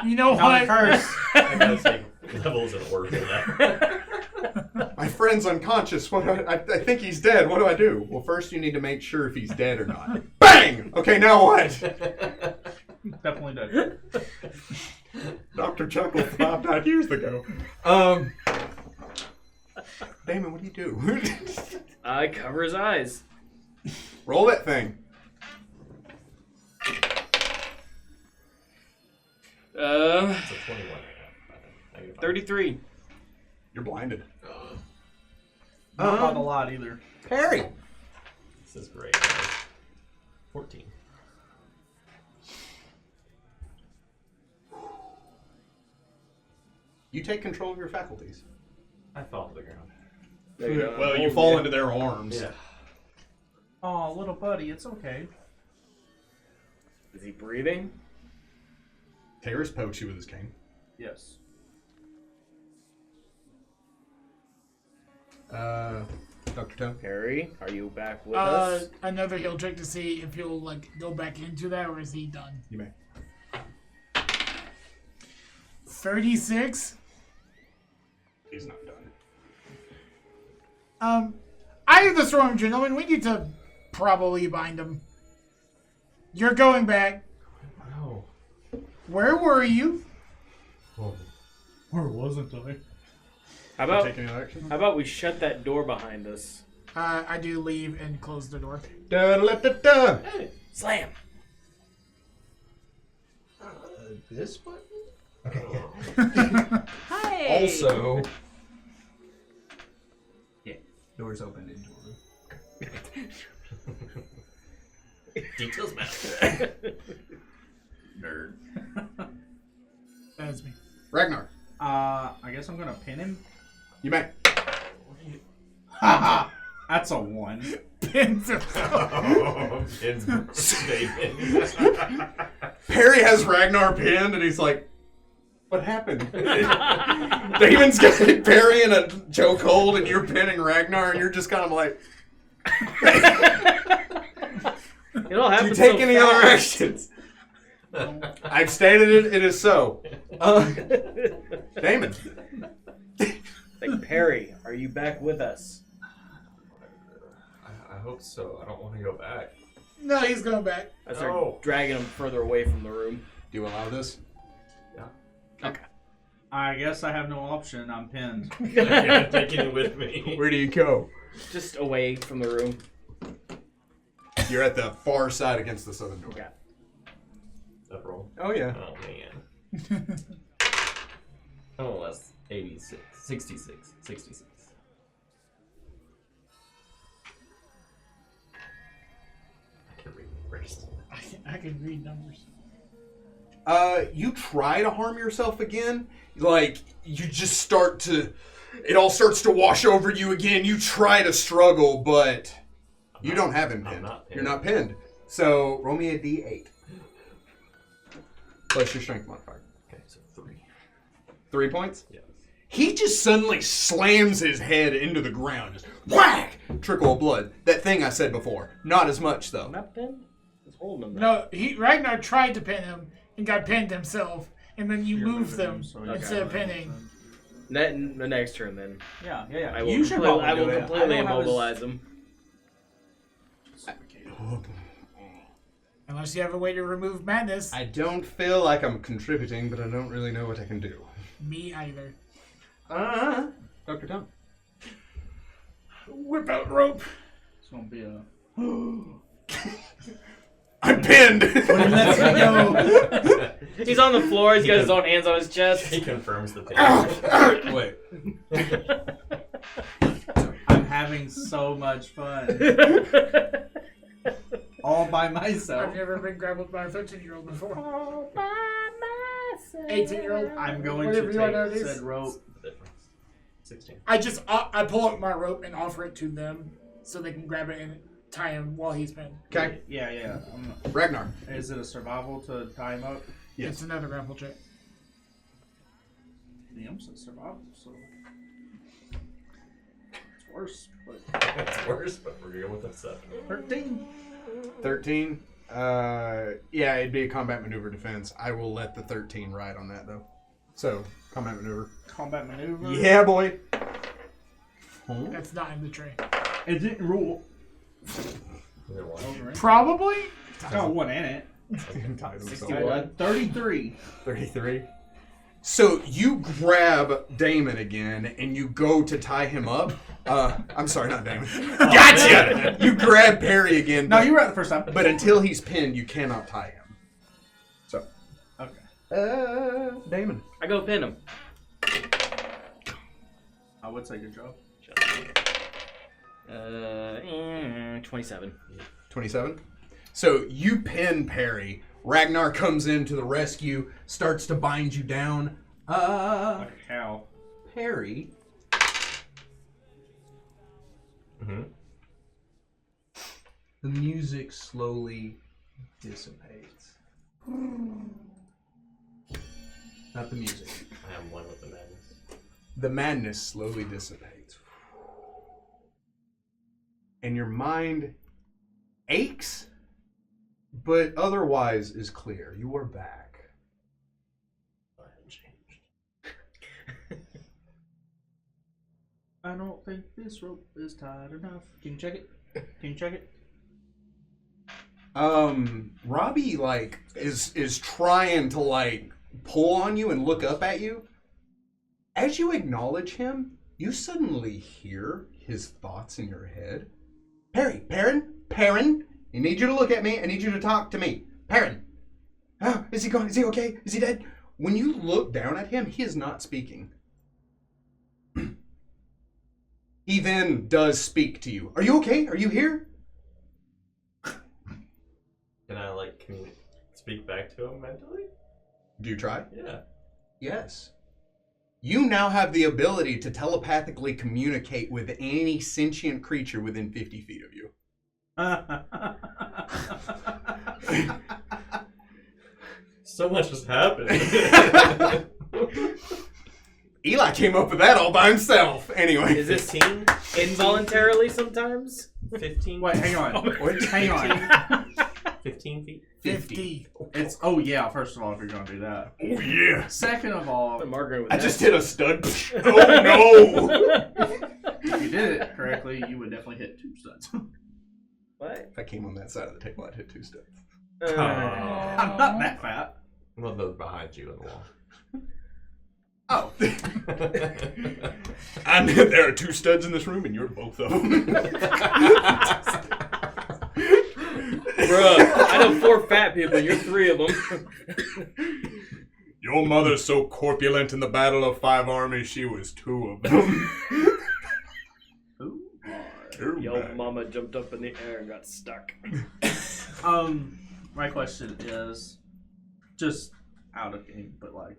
You know Not a what? curse. I gotta take levels in order now. My friend's unconscious. What do I think he's dead. What do I do? Well, first you need to make sure if he's dead or not. Bang! Okay, now what? Definitely dead. Dr. Chuckle 5 years ago. Damon, what do you do? I cover his eyes. Roll that thing. It's a 21 right now. 33. You're blinded. Not by a lot either. Perry. This is great. 14. You take control of your faculties. I fall to the ground. There you go. Well, you fall into their arms. Yeah. Oh, little buddy, it's okay. Is he breathing? Taris pokes you with his cane. Yes. Dr. Toe. Perry, are you back with us? Another heal check to see if he'll like go back into that, or is he done? You may. 36. He's not done. I am the strong gentleman. We need to probably bind him. You're going back. Where were you? Where wasn't I? Take any action? How about we shut that door behind us? I do leave and close the door. Da-da-da-da-da. Slam. This button? Okay, yeah. Hey. Also, Doors opened into a room. Details matter. nerd. That's me. Ragnar, I guess I'm gonna pin him. you may. Haha. That's a 1. Pins him. It's statement. Perry has Ragnar pinned, and he's like, "What happened?" Damon's got Perry in a chokehold, and you're pinning Ragnar, and you're just kind of like, It all "Do happens you take so any fast. other actions?" I've stated it. It is so. Damon. Like, Perry, are you back with us? I hope so. I don't want to go back. No, he's going back. I start No. dragging him further away from the room. Do you allow this? I guess I have no option. I'm pinned. I'm taking it with me. Where do you go? Just away from the room. You're at the far side against the southern door. Yeah. That roll. Oh yeah. Oh man. Oh, that's 86. 66. 66. I can read first. I can read numbers. You try to harm yourself again. Like, you just start to... It all starts to wash over you again. You try to struggle, but you don't have him pinned. not pinned. You're not pinned. So, roll me a d8. Plus your strength modifier. Okay, so 3. 3 points? Yes. He just suddenly slams his head into the ground. Just whack! Trickle of blood. That thing I said before. Not as much, though. Not pinned? It's holding him. No, Ragnar tried to pin him and got pinned himself, and then you moved them instead of pinning. The next turn, then. Yeah. I will, You should completely, probably I will do it. completely I don't have his- immobilize him. Unless you have a way to remove madness. I don't feel like I'm contributing, but I don't really know what I can do. Me either. Dr. Tom. Whip out rope. It's gonna be a. I'm pinned! He's on the floor. He's got his own hands on his chest. He confirms the thing. Wait. I'm having so much fun. All by myself. I've never been grappled by a 13-year-old before. All by myself. 18-year-old. I'm going Whatever to you are take nowadays. said rope. The difference. 16. I pull up my rope and offer it to them so they can grab it and tie him while he's pinned. Okay. Yeah. Ragnar. Is it a survival to tie him up? Yes. It's another grapple check. The imp said survival, so it's worse. But It's worse, but we're going with a 7. 13. 13. Yeah, it'd be a combat maneuver defense. I will let the 13 ride on that, though. So, combat maneuver. Combat maneuver. Yeah, boy. That's not in the tray. It didn't rule. Either one. Over it. Probably? It's got 1 in it. Ties himself. 61. 33. 33. So you grab Damon again and you go to tie him up. I'm sorry, not Damon. Gotcha! You grab Perry again. No, but- you were at the first time. But until he's pinned, you cannot tie him. So. Okay. Damon. I go pin him. I would say good job. 27. 27. So you pin Perry. Ragnar comes in to the rescue, starts to bind you down. Like a cow. Perry. Mm-hmm. The music slowly dissipates. Not the music. I am one with the madness. The madness slowly dissipates. And your mind aches, but otherwise is clear. You are back. I haven't changed. I don't think this rope is tight enough. Can you check it? Can you check it? Robbie like is trying to like pull on you and look up at you. As you acknowledge him, you suddenly hear his thoughts in your head. Perrin, I need you to look at me. I need you to talk to me. Perrin. Oh, is he gone? Is he okay? Is he dead? When you look down at him, he is not speaking. He then does speak to you. Are you okay? Are you here? Can I like speak back to him mentally? Do you try? Yeah. Yes. You now have the ability to telepathically communicate with any sentient creature within 50 feet of you. So much has happened. Eli came up with that all by himself. Anyway. Is this 15? involuntarily sometimes? 15? Wait, hang on. Hang on. 15 feet? 50. It's yeah. First of all, if you're gonna do that. Oh, yeah. Second of all, Margaret with I that. just hit a stud. Oh, no. if you did it correctly, you would definitely hit 2 studs. What? If I came on that side of the table, I'd hit 2 studs. I'm not that fat. Well, those behind you on the wall. Oh. And there are 2 studs in this room, and you're both of them. Bruh, I know 4 fat people, you're 3 of them. Your mother's so corpulent in the Battle of 5 Armies, she was 2 of them. Yo, mama jumped up in the air and got stuck. My question is, just out of game, but like,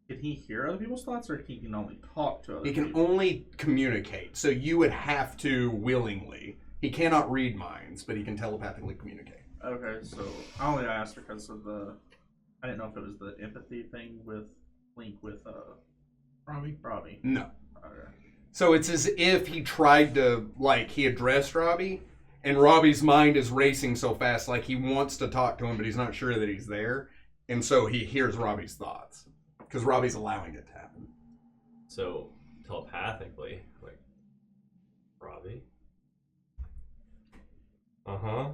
can he hear other people's thoughts, or he can only talk to other He can people? only communicate, so you would have to willingly. He cannot read minds, but he can telepathically communicate. Okay, so I only asked because of I didn't know if it was the empathy thing with Link with Robbie. No. Okay. So it's as if he tried to, like, he addressed Robbie, and Robbie's mind is racing so fast, like he wants to talk to him, but he's not sure that he's there, and so he hears Robbie's thoughts, because Robbie's allowing it to happen. So, telepathically, like, Robbie? Uh-huh.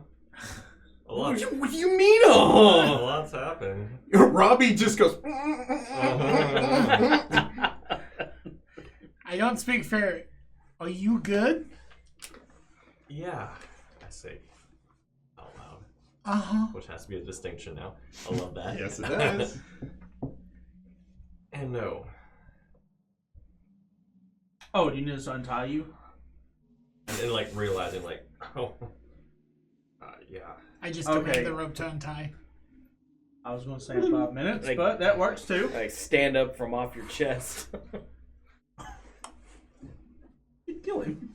A lot. What do you mean, A lot's happened. Robbie just goes... I don't speak fair. Are you good? Yeah, I say out loud. Uh-huh. Which has to be a distinction now. I love that. Yes, it does. And no. Oh, do you need us to untie you? And then, like, realizing, like, oh, yeah. I just Okay. command the rope to untie. I was going to say 5 minutes, Like- but that works too. Like, stand up from off your chest. You kill him.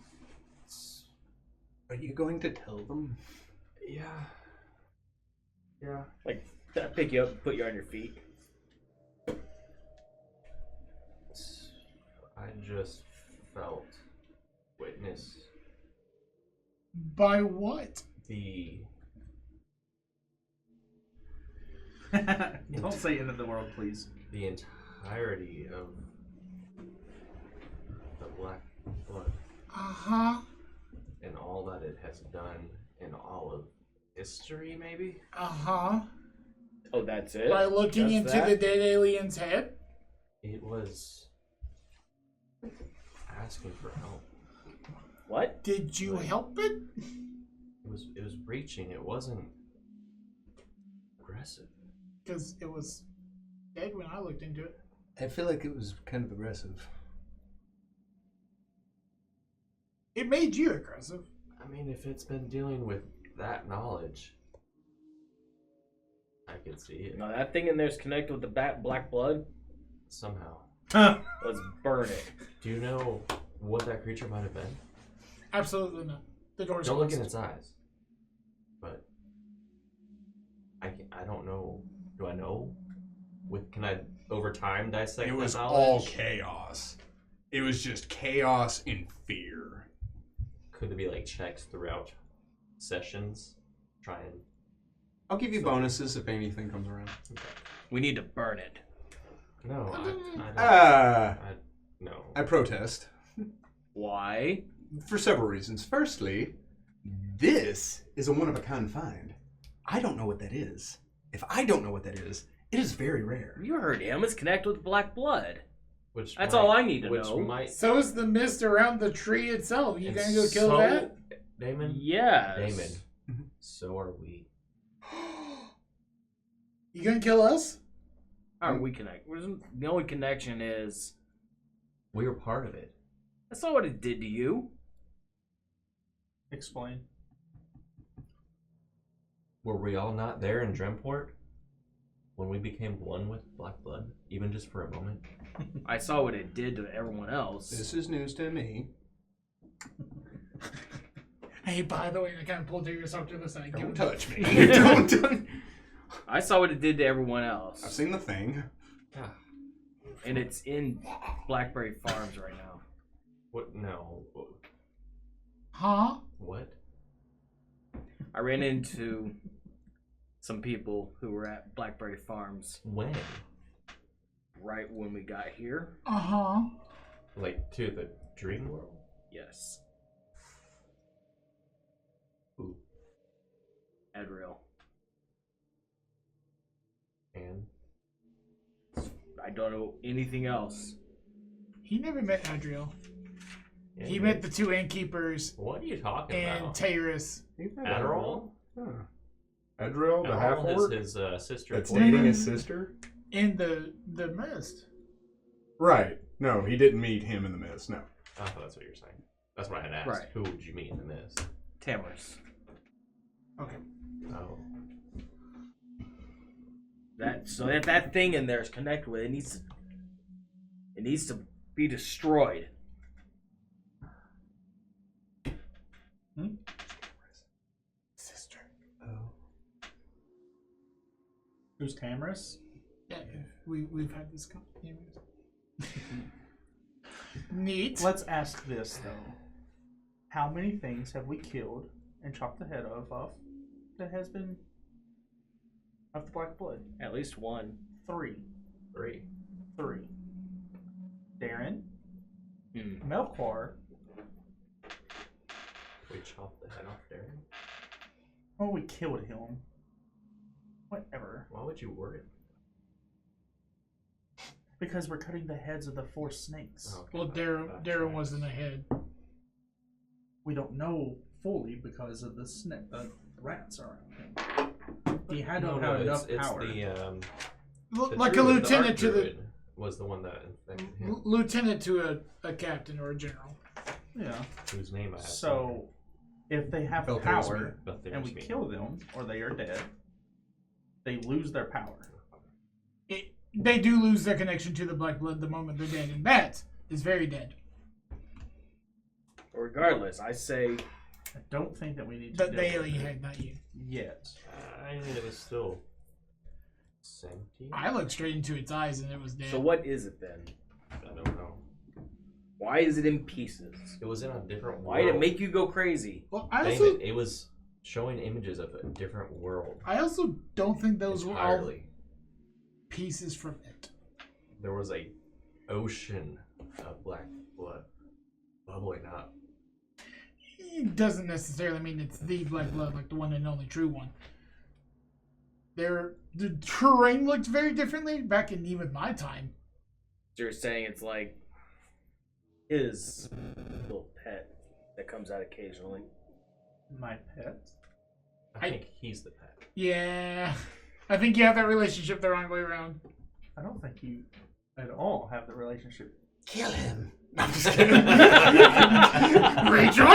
Are you going to tell them? Yeah. Yeah. Like, pick you up and put you on your feet. I just felt, witness By what? the Don't say end of the world, please. the entirety of the Black Blood Uh-huh. and all that it has done in all of history, maybe? Uh-huh. Oh, that's it? By looking Just into that? the dead alien's head? It was asking for help. What? Did you help it? It was reaching. It wasn't aggressive. Because it was dead when I looked into it. I feel like it was kind of aggressive. It made you aggressive. I mean, if it's been dealing with that knowledge, I could see it No, that thing in there's connected with the black blood. somehow. Let's burn it. Do you know what that creature might have been? Absolutely not. The door's Don't look in closed. its eyes. But I don't know. Do I know? Can I over time dissect It that was knowledge? all chaos. It was just chaos and fear. Could there be like checks throughout sessions? Try and I'll give you bonuses if anything comes around. We need to burn it. no, I don't. No. I protest Why? for several reasons. Firstly, this is a one-of-a-kind find. I don't know what that is. If I don't know what that is, it is very rare. You heard him. It's connect with black blood. Which That's might- all I need to which know. Might, So is the mist around the tree itself. You and gonna go kill so, that? Damon? Yes. Damon. So are we. You gonna kill us? How are we connect? The only connection is We were part of it. that's not what it did to you. Explain. Were we all not there in Dremport? When we became one with Black Blood? Even just for a moment? I saw what it did to everyone else. This is news to me. Hey, by the way, I kind of pulled Darius off to the side. Give Don't him- touch me. Don't. I saw what it did to everyone else. I've seen the thing. And it's in Blackberry Farms right now. What? No. Huh? What? I ran into some people who were at Blackberry Farms When? right when we got here. Uh-huh. Like, to the dream world? Yes. Who? Adriel. And? I don't know anything else. He never met Adriel. Yeah, He you- met the two innkeepers What are you talking and about? Tyrus. Adderall? Huh. Adderall, the half Adderall orc is his sister. that's boyfriend. dating his sister? In the mist. Right. No, he didn't meet him in the mist. No. I thought that's what you were saying. That's what I had asked. Right. Who would you meet in the mist? Tamers. Okay. Oh. That thing in there is connected with it. It needs to be destroyed. Sister. Oh. Who's Tamris? Yeah, we've had this conversation. Neat. Let's ask this though: how many things have we killed and chopped the head off of that has been of the black blood? At least one. 3. 3. 3. Darren, Hmm. Melkor. We chopped the head off Darren? Oh, we killed him. Whatever. Why would you word it? Because we're cutting the heads of the 4 snakes. Oh, Well, okay. Darren wasn't ahead. We don't know fully because of the rats around him. He had to have had enough it's power. the Like a druid, lieutenant the to the archdruid was the one that infected him. lieutenant to a captain or a general. Yeah. Whose name I have. So, if they have Belthair's power But and we kill them or they are dead, they lose their power. They do lose their connection to the black blood the moment they're dead, and that is very dead. Regardless, I say I don't think that we need to The deal with alien it head, not you. yet. I mean, it was still sentient. I looked straight into its eyes and it was dead. so. What is it then? I don't know. Why is it in pieces? It was in a different world. Why did it make you go crazy? Well, Damon, it was showing images of a different world I also don't think those were all entirely. pieces from it. There was a ocean of black blood bubbling up. It doesn't necessarily mean it's the black blood, like the one and only true one. The terrain looked very differently back in even my time. So you're saying it's like his little pet that comes out occasionally. My pet? I think he's the pet. Yeah, I think you have that relationship the wrong way around. I don't think you at all have the relationship. Kill him. No, I'm just kidding. Rachel?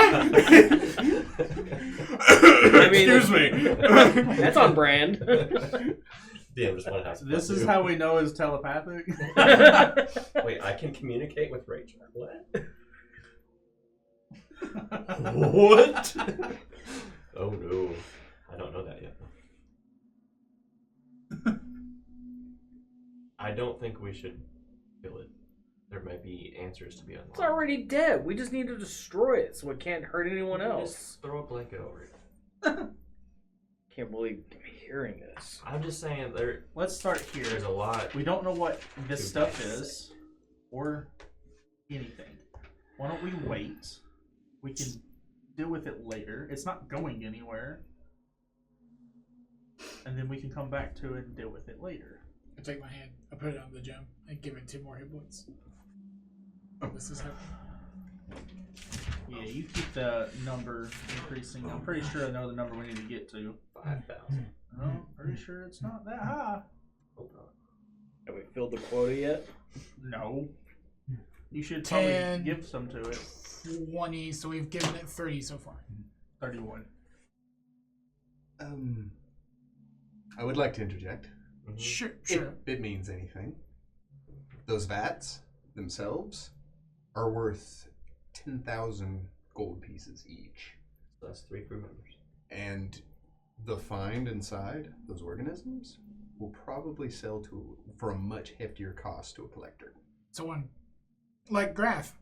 Excuse me. That's on brand. DM just want to have This is how we know it's telepathic. Wait, I can communicate with Rachel. What? What? Oh no. I don't know that yet. I don't think we should kill it. There might be answers to be unlocked. It's already dead. We just need to destroy it so it can't hurt anyone else. Just throw a blanket over it. Can't believe I'm hearing this. I'm just saying Let's start there's here. a lot. We don't know what this Too stuff bad. is or anything. Why don't we wait? We can deal with it later. It's not going anywhere. and then we can come back to it and deal with it later. I take my hand, I put it on the gem, and give it 2 more hit points. This is happening. Yeah, you keep the number increasing. I'm pretty sure I know the number we need to get to. 5,000. I'm pretty sure it's not that high. Hold on. Have we filled the quota yet? No. You should probably 10. give some to it. 20, so we've given it 30 so far. 31. I would like to interject. Mhm. Sure. If it means anything. Those vats themselves are worth 10,000 gold pieces each. So that's 3 crew members. And the find inside those organisms will probably sell for a much heftier cost to a collector. Someone like Grath.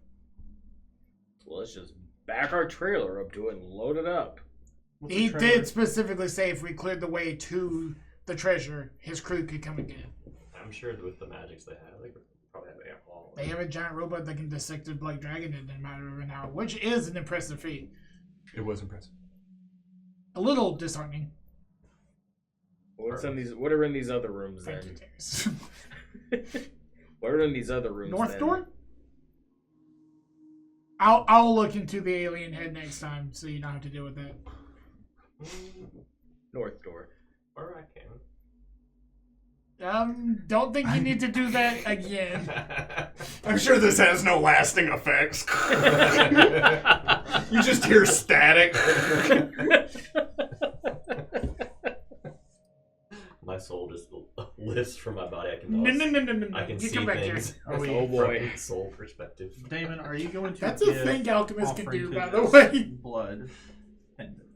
Well, let's just back our trailer up to it and load it up. What's He the trailer? did specifically say if we cleared the way to the treasure, his crew could come and get it. I'm sure with the magics they have, they could probably have alcohol. They have a giant robot that can dissect a black dragon in a matter of an hour, which is an impressive feat. It was impressive. A little disheartening. What's in these? What are in these other rooms Thank you, then? Darius. What are in these other rooms? North then? door? I'll look into the alien head next time, so you don't have to deal with that. North door. Or I can. Don't think you need to do that again. I'm sure this has no lasting effects. You just hear static. My soul just lifts from my body. I can. No. I can You see come back here. things Are we- from Oh, boy. a soul perspective. Damon, are you going to That's a give thing alchemists can offering do, to by the this way. blood pendant?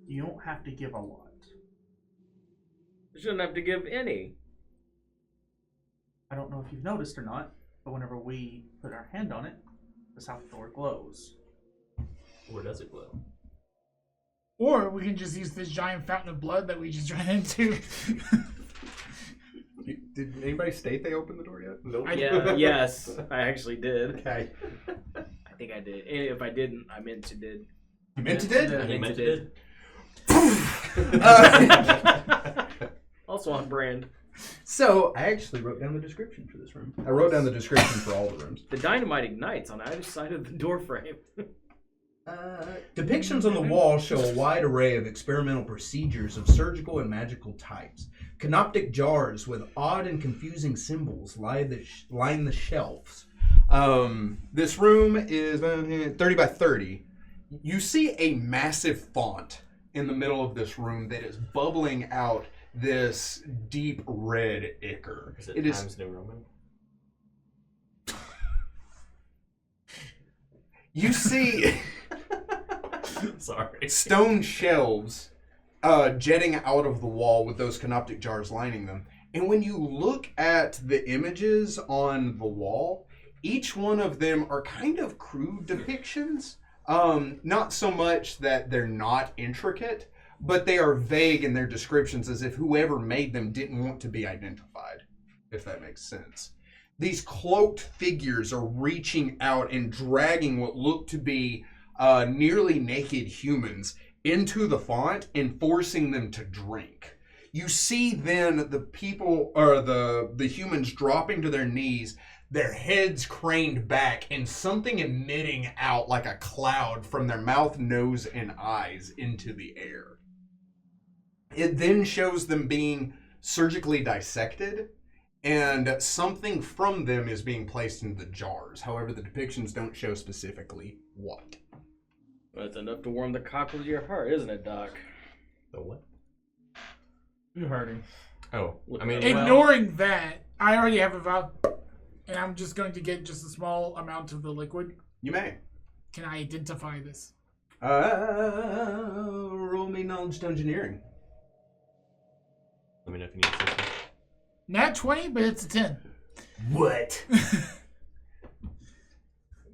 You don't have to give a lot. You shouldn't have to give any. I don't know if you've noticed or not, but whenever we put our hand on it, the south door glows. Where does it glow? Or we can just use this giant fountain of blood that we just ran into. Did anybody state they opened the door yet? Nope. Yeah. Yes, I actually did. Okay. I think I did. And if I didn't, I meant to did. You meant to did? I You meant meant to it? did. Also on brand. So I actually wrote down the description for this room. I wrote down the description for all the rooms. The dynamite ignites on either side of the door frame. Depictions on the wall show a wide array of experimental procedures of surgical and magical types. Canoptic jars with odd and confusing symbols line the shelves. This room is 30 by 30. You see a massive font in the middle of this room that is bubbling out this deep red ichor. Is it It is. Times New Roman? You see Sorry. stone shelves jetting out of the wall with those canoptic jars lining them. And when you look at the images on the wall, each one of them are kind of crude depictions. Not so much that they're not intricate, but they are vague in their descriptions as if whoever made them didn't want to be identified, if that makes sense. These cloaked figures are reaching out and dragging what look to be nearly naked humans into the font and forcing them to drink. You see then the people, or the humans dropping to their knees, their heads craned back, and something emitting out like a cloud from their mouth, nose, and eyes into the air. It then shows them being surgically dissected, and something from them is being placed into the jars. However, the depictions don't show specifically what. That's enough to warm the cockles of your heart, isn't it, Doc? The what? You heard him. Oh, I mean, Ignoring that, I already have a vial, and I'm just going to get just a small amount of the liquid. You may. Can I identify this? Roll me knowledge to engineering. let me know if you need assistance. Nat 20, but it's a 10. What?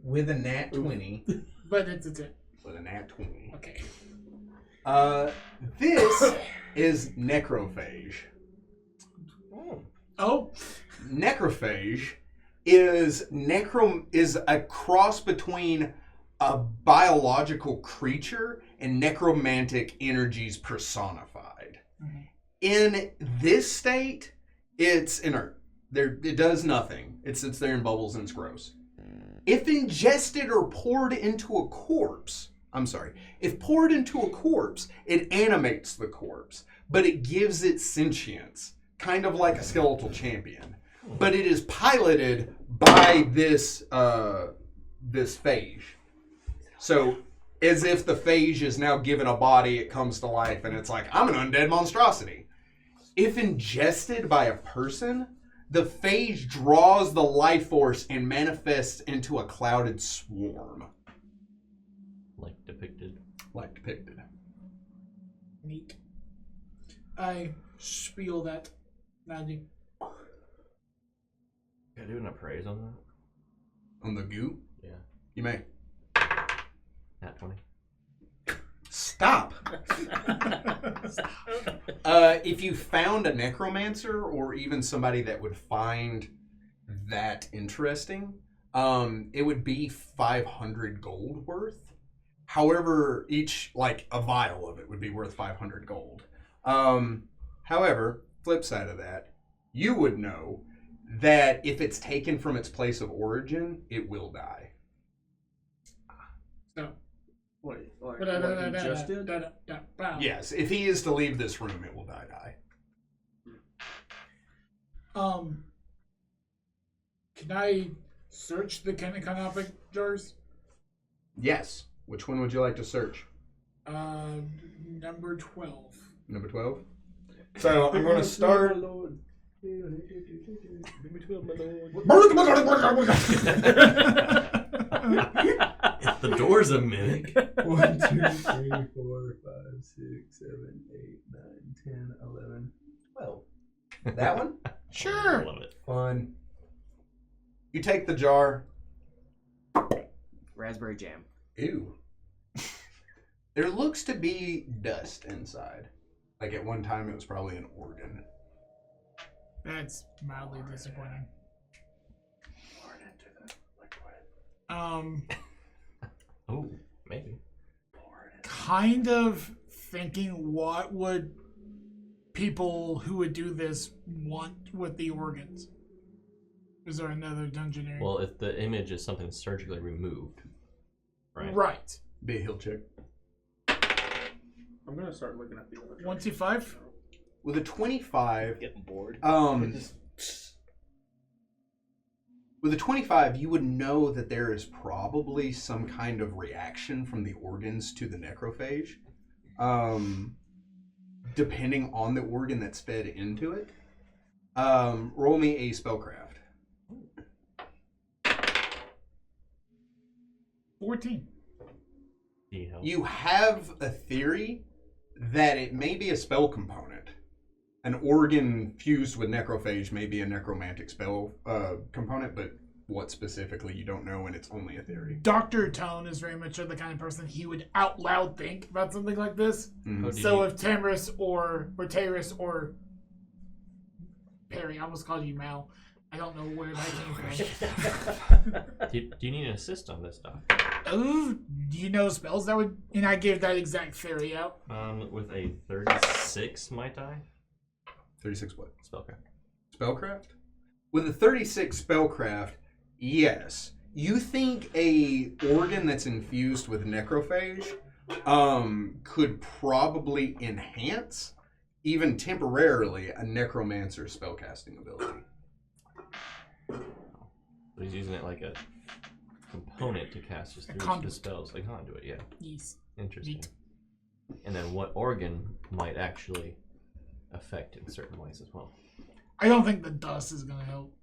With a nat 20. But it's a 10. With a nat 20. Okay. This is necrophage. Oh, Necrophage is a cross between a biological creature and necromantic energies personified. Mhm. In this state, it's inert. It does nothing. It sits there in bubbles and it's gross. If ingested or poured into a corpse, if poured into a corpse, it animates the corpse, but it gives it sentience, kind of like a skeletal champion. But it is piloted by this phage. So, as if the phage is now given a body, it comes to life, and it's like, I'm an undead monstrosity. If ingested by a person, the phage draws the life force and manifests into a clouded swarm. Like depicted. Neat. I spiel that magic. Can I do an appraise on that? On the goo? Yeah. You may. Nat 20. Stop. If you found a necromancer or even somebody that would find that interesting, it would be 500 gold worth. However, each, like, a vial of it would be worth 500 gold. However, flip side of that, you would know that if it's taken from its place of origin, it will die. So, Wait, like what you just did? Yes, if he is to leave this room, it will die. Can I search the canonic jars? Yes. Which one would you like to search? Number 12. Number 12? So I'm going to start. The door's a mimic. 1, 2, 3, 4, 5, 6, 7, 8, 9, 10, 11, 12. That one? Sure. I love it. Fun. You take the jar. Raspberry jam. Ew. There looks to be dust inside. Like at one time it was probably an organ. That's mildly disappointing. Oh, maybe. Kind of thinking, what would people who would do this want with the organs? Is there another dungeoneering? Well, if the image is something surgically removed, right? Right. Be a heal check. I'm gonna start looking at the other. 1, 2, 5. With a 25, Getting bored. with a 25, you would know that there is probably some kind of reaction from the organs to the necrophage, depending on the organ that's fed into it. Roll me a spellcraft. 14. You have a theory that it may be a spell component. An organ fused with necrophage may be a necromantic spell component, but what specifically you don't know, and it's only a theory. Dr. Tone is very much the kind of person he would out loud think about something like this. Mm-hmm. So if Tamris or Taris or Perry, I almost called you Mal. I don't know where that came from. Do you need an assist on this, Doc? Oh, do you know spells that would... And I gave that exact theory out. With a 36, might I? 36 what? Spellcraft. Spellcraft? With a 36 spellcraft, yes. You think a organ that's infused with necrophage could probably enhance, even temporarily, a necromancer spellcasting ability. So he's using it like a component to cast his conduit. spells. Like conduit, yeah. Yes. Interesting. Neat. And then what organ might actually affect in certain ways as well? I don't think the dust is going to help.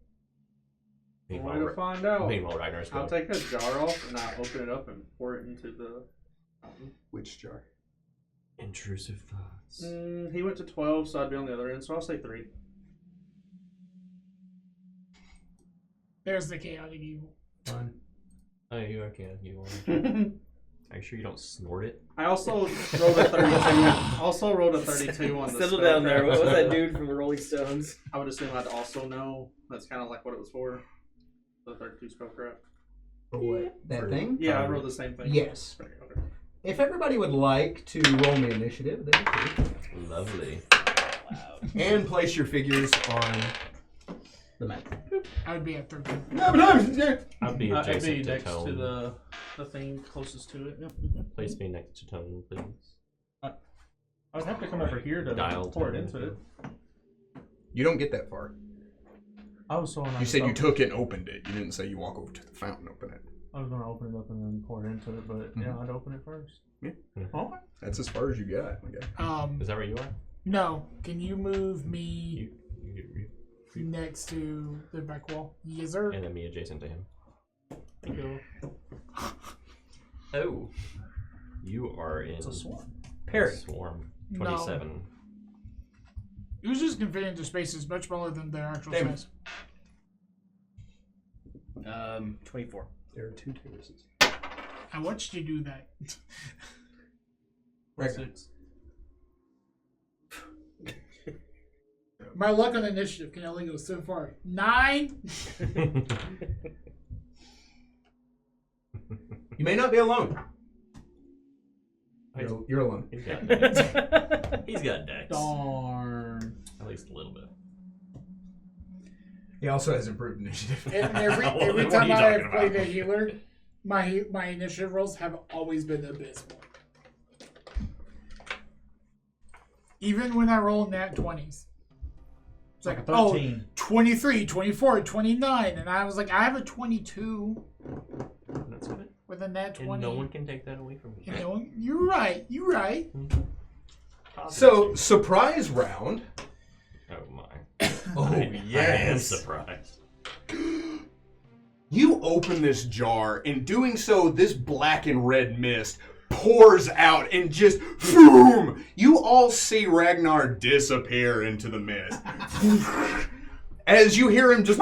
Way to find out. Meanwhile, Ragnar's I'll going. take a jar off and I'll open it up and pour it into the fountain. Which jar? Intrusive thoughts. He went to 12, so I'd be on the other end, so I'll say 3. There's the chaotic evil. Fine. Oh, you okay? You want? Are you sure you don't snort it? I also rolled a 32 on the Settle down there. What was that spellcraft. dude from the Rolling Stones? I would assume I'd also know. That's kind of like what it was for. The 32 spellcraft. For what? That thing? Yeah, I rolled the same thing. Yes. Okay. If everybody would like to roll me initiative, they could. Lovely. And place your figures on the map. I would be at 13. I'd be It'd adjacent be to next Tone. to the thing closest to it. Yep. Place me next to Tone, please. I would have to come over here to Dial pour it tone. into it. You don't get that far. Oh, so when I You said you opened- took it and opened it. You didn't say you walk over to the fountain and open it. I was gonna open it up and then pour it into it, but yeah, I'd open it first. Yeah. Okay. That's as far as you got. Okay. Is that where you are? No. Can you move me You next to the back wall? Yes, sir. and then me adjacent to him. Thank you. Oh. You are in It's a swarm. Parry. Swarm. No. 27. Users can fit into spaces much smaller than their actual Damon. size. 24. There are 2 terraces. I watched you do that. Ragnar. 6. My luck on initiative can only go so far. 9. You may not be alone. He's You're alone. got dex. He's got dex. Darn. At least a little bit. He also has improved initiative. And every What are time you I talking have played about? a healer, my initiative rolls have always been abysmal. Even when I roll nat 20s. It's like, oh, 13. 23, 24, 29. And I was like, I have a 22 That's good. with a nat 20. And no one can take that away from you. You know, you're right. You're right. So, surprise round. Oh my. Oh, I am yes. surprised. You open this jar. In doing so, this black and red mist pours out and just boom! You all see Ragnar disappear into the mist. As you hear him just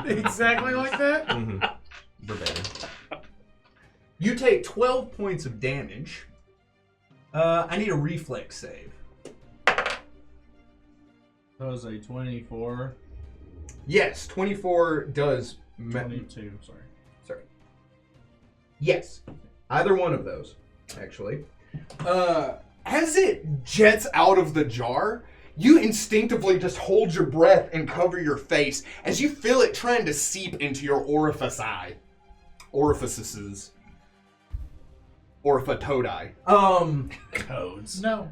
Exactly like that. Mm-hmm. Verbatim. you take 12 points of damage. I need a reflex save. That was a 24. Yes, 24 does. 22, sorry. Sorry. Yes, either one of those, actually. As it jets out of the jar, you instinctively just hold your breath and cover your face as you feel it trying to seep into your orifices. Orifitodi. Codes. No.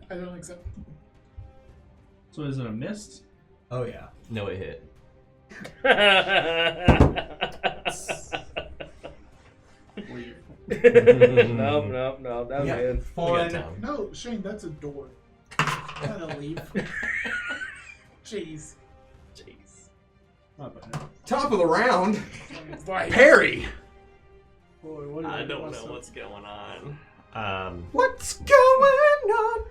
I don't accept. So is it a mist? Oh yeah. No, it hit. Weird. Nope. That was Yeah. good. We got Fun. town. No, Shane, that's a door. I gotta leave. Jeez. Jeez. Not bad. Top of the round, It's like, Perry. Boy, what I don't know what's going on. What's going on?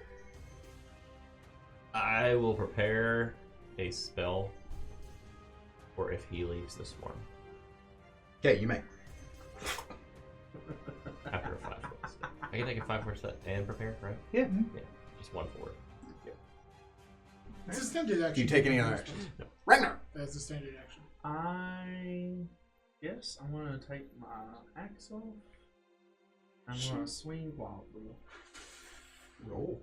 I will prepare a spell for if he leaves the swarm Okay, you may. after a 5-foot step. I can take a 5-foot step and prepare, right? Yeah. Yeah. Just one forward. It's a standard action. Do you take any other actions? Ragnar. That's a standard action. I guess I'm gonna take my axe off. I'm gonna swing wildly. Roll.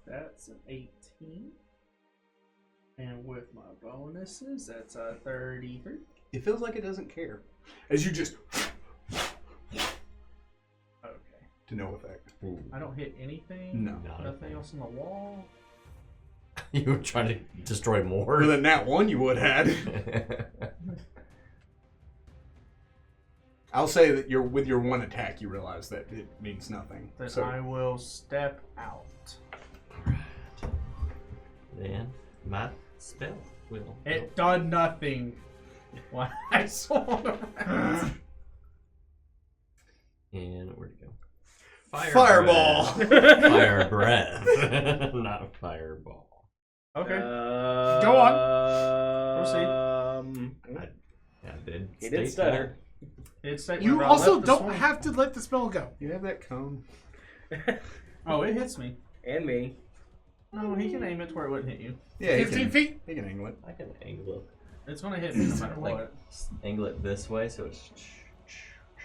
That's an 18. And with my bonuses, that's a 33. It feels like it doesn't care. As you just Okay. to no effect. I don't hit anything. No. Nothing else on the wall. You were trying to destroy more? Other than that one you would had. I'll say that with your one attack you realize that it means nothing. Then So I will step out. Then my spell will. It done nothing. When I swung around. And where'd it go? Fireball. Breath. Fire breath. Not fireball. Okay. Go on. I did. He did state stutter. It's that You whenever I also left the don't swing. have to let the spell go. You have that cone. Oh, it hits me. And me. No, he can aim it to where it wouldn't hit you. Yeah, 15 feet? He can angle it. I can angle it. It's gonna hit me no matter Like, what. angle it this way so it's.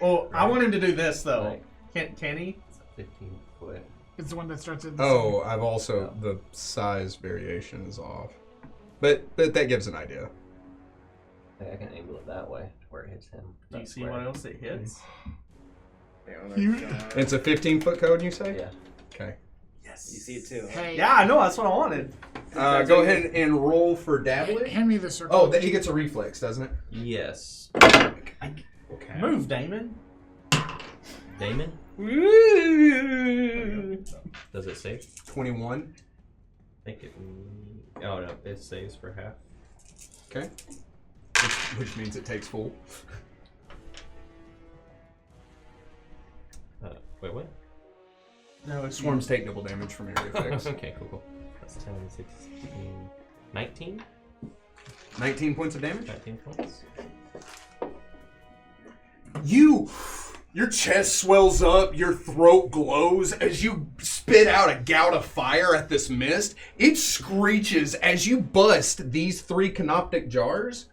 Oh, I want him to do this though. Like, Can he? it's a 15 foot. It's the one that starts at the Oh, I've also the size variation is off, but that gives an idea. Like, I can angle it that way to where it hits him. Do you That's see where- what else it hits? It's a 15-foot code, you say? Yeah. Okay. Yes. You see it too. Hey, Yeah, I know. That's what I wanted. Go ahead and roll for dabbling. hand me the circle. Oh, he gets a reflex, doesn't it? Yes. Okay. Move, Damon. Damon? Does it save? 21. I think it. Oh no, it saves for half. Okay. Which means it takes full. Wait, what? No, it's Swarms take double damage from area effects. Okay, cool. That's 10, 16, 19? 19 points of damage. 19 points. Your chest swells up, your throat glows as you spit out a gout of fire at this mist. It screeches as you bust these 3 canoptic jars,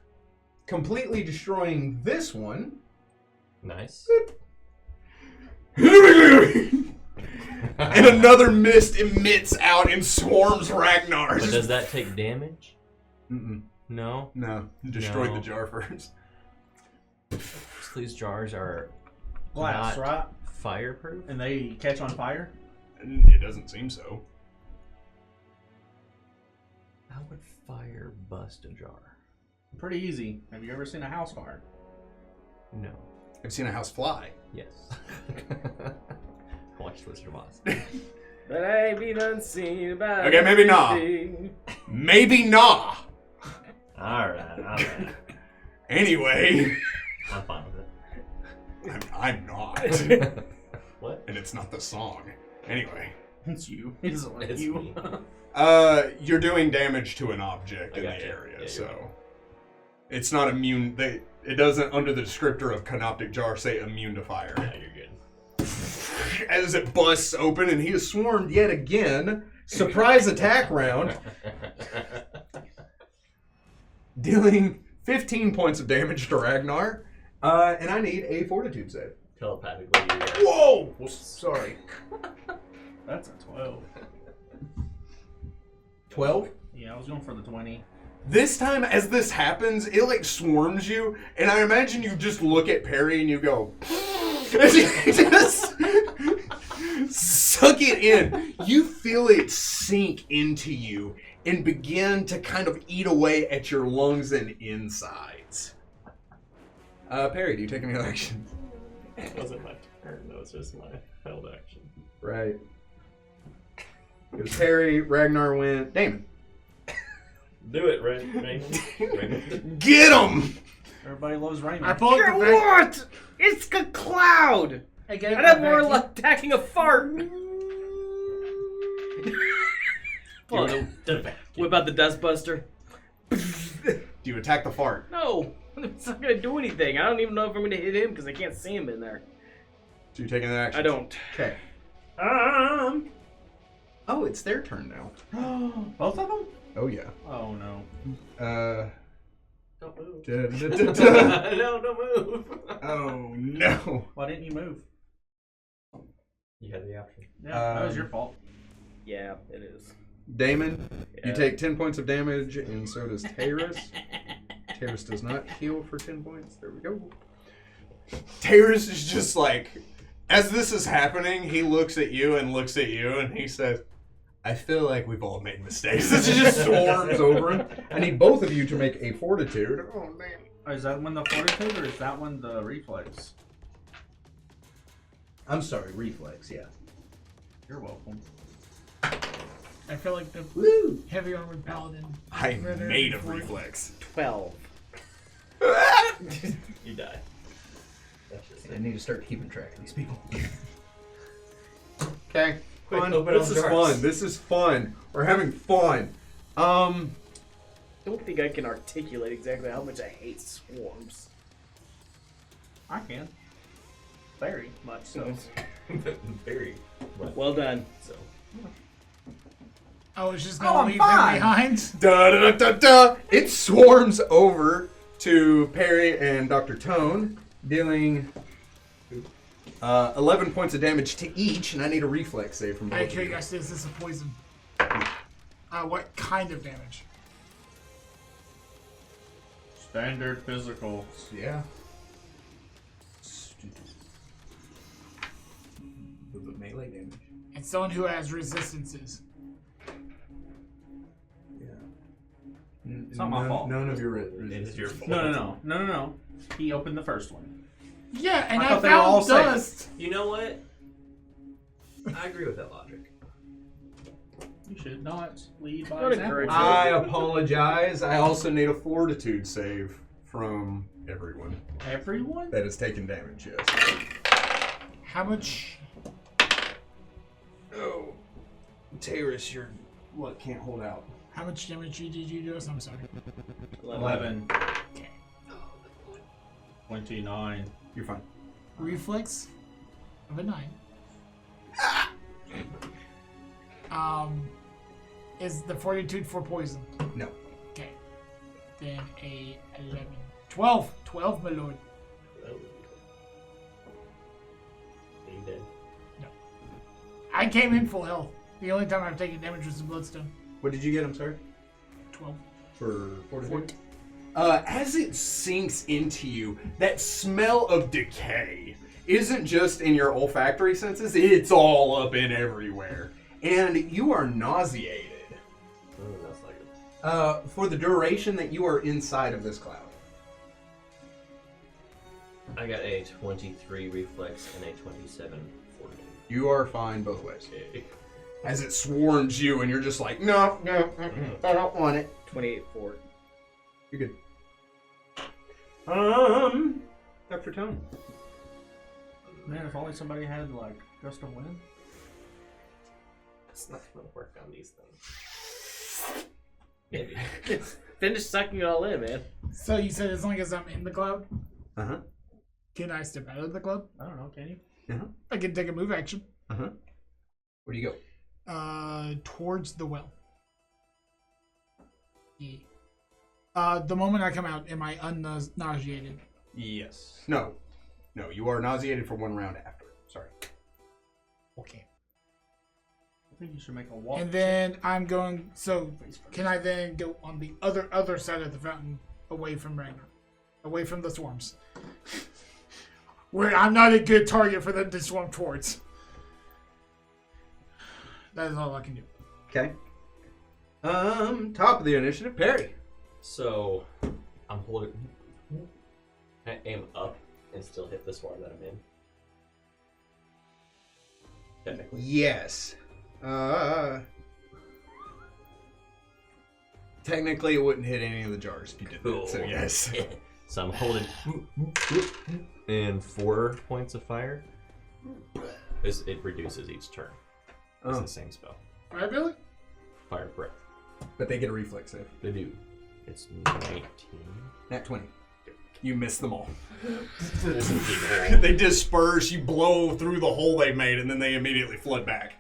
completely destroying this one. Nice. And another mist emits out and swarms Ragnar. But does that take damage? Mm-mm. No. No, destroyed No. the jar first. So these jars are glass, not right? fireproof? And they catch on fire. It doesn't seem so. How would fire bust a jar? Pretty easy. Have you ever seen a house fire? No. I've seen a house fly. Yes. I watched Wizard of Oz. But I ain't been unseen about Okay, maybe not. everything. Maybe nah. Alright. Anyway, I'm fine with it. I'm not. What? And it's not the song. Anyway, It's you. It's like It's you. me. you're doing damage to an object I in the gotcha. area, Yeah, you're so right. it's not immune. It doesn't, under the descriptor of canoptic jar, say immune to fire. Yeah, you're good. As it busts open, and he is swarmed yet again. Surprise attack round, dealing 15 points of damage to Ragnar. And I need a fortitude save. Telepathically, you guys. Whoa! Whoops, sorry. That's a 12. 12? Yeah, I was going for the 20. This time, as this happens, it like swarms you, and I imagine you just look at Perry and you go, as you just suck it in. You feel it sink into you and begin to kind of eat away at your lungs and insides. Perry, do you take any action? It wasn't my turn, that was just my held action. Right. It was Perry, Ragnar went, Damon. Do it, Raymond. Get him! Everybody loves Raymond. I pull You're up the back. what? It's a cloud! I get it I'd have back more in. luck attacking a fart! Well, whip out the dustbuster. Do you attack the fart? No, it's not gonna do anything. I don't even know if I'm gonna hit him because I can't see him in there. Do you take any action? I don't. Okay. Oh, it's their turn now. Both of them? Oh, yeah. Oh, no. Don't move. Da-da-da-da-da. No, don't move. Oh, no. Why didn't you move? You had the option. Yeah, that was your fault. Yeah, it is. Damon, you Yeah. take 10 points of damage, and so does Taris. Taris does not heal for 10 points. There we go. Taris is just like, as this is happening, he looks at you, and he says, I feel like we've all made mistakes. This just swarms over him. I need both of you to make a fortitude. Oh, man. Is that one the fortitude or is that one the reflex? I'm sorry, reflex, yeah. You're welcome. I feel like the Woo! heavy armored paladin. I Rather made a before- reflex. 12. You die. That's just I need to start keeping track of these people. Okay. Quick, Fun. open This all is jars. fun. This is fun. We're having fun. Don't think I can articulate exactly how much I hate swarms. I can. Very much so. very much. Well done. So I was just Oh, gonna I'm leave fine. him behind. Da da da da da! It swarms over to Perry and Dr. Tone, dealing 11 points of damage to each, and I need a reflex save from both Out of of you. curiosity, is this a poison? What kind of damage? Standard physical. Yeah. With the melee damage. And someone who has resistances. Yeah. It's not my fault. None of your It is your fault. No. He opened the first one. Yeah, and I I thought they were all found safe. dust. You know what? I agree with that logic. You should not lead by Don't example. encourage I apologize. I also need a fortitude save from everyone Everyone? that has taken damage, yes. How much? Oh. Taurus, you're what can't hold out. How much damage did you do us? I'm sorry. 11. 29. You're fine. Reflex of a 9. Is the fortitude for poison? No. Okay. Then a 11. 12. 12, my lord. Are you dead? I came in full health. The only time I've taken damage was the bloodstone. What did you get? I'm sorry. 12. For fortitude? As it sinks into you, that smell of decay isn't just in your olfactory senses, it's all up in everywhere. And you are nauseated That's like it. for the duration that you are inside of this cloud. I got a 23 reflex and a 27 fortitude. You are fine both ways. Okay. As it swarms you and you're just like, no, I don't want it. 28 fort. You're good. Dr. Tone. Man, if only somebody had, like, gust of wind. It's not going to work on these things. Maybe. Finish sucking it all in, man. So you said as long as I'm in the cloud, Uh-huh. can I step out of the cloud? I don't know, can you? I can take a move action. Uh-huh. Where do you go? Towards the well. Yeah. The moment I come out, am I unnauseated? Yes. No. No, you are nauseated for one round after. Sorry. Okay. I think you should make a walk. And then I'm going. So can I then go on the other side of the fountain, away from Ragnar, away from the swarms, where I'm not a good target for them to swarm towards. That is all I can do. Okay. Top of the initiative, Perry. So, I'm holding. Can I aim up and still hit the swarm that I'm in? Technically. Yes. Technically, it wouldn't hit any of the jars if you did that, so yes. So I'm holding and 4 points of fire. It reduces each turn. It's Oh, the same spell. Fire Billy? Fire breath. but they get a reflex save. They do. It's 19. Nat 20. You miss them all. There's a big hole. They disperse, you blow through the hole they made, and then they immediately flood back.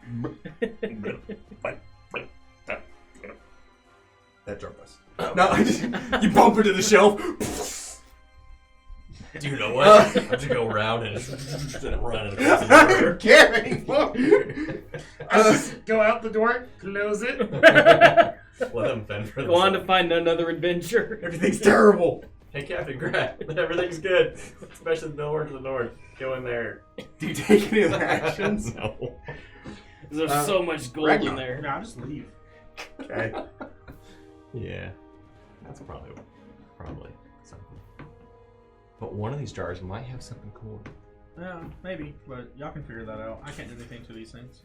That jar bust. No, you bump into the shelf. Do you know what? I'm just go around and just run and across the I'm door. carrying. I just go out the door, close it. Let them fend for Go on to themselves. find another adventure. Everything's terrible. Hey, Captain Grath, everything's good. Especially the door to the north. Go in there. Do you take any of the actions? No. There's so much gold Ragnar. in there. No, I'll just leave. Okay. Yeah. That's probably something. But one of these jars might have something cool. Yeah, maybe, but y'all can figure that out. I can't do anything to these things.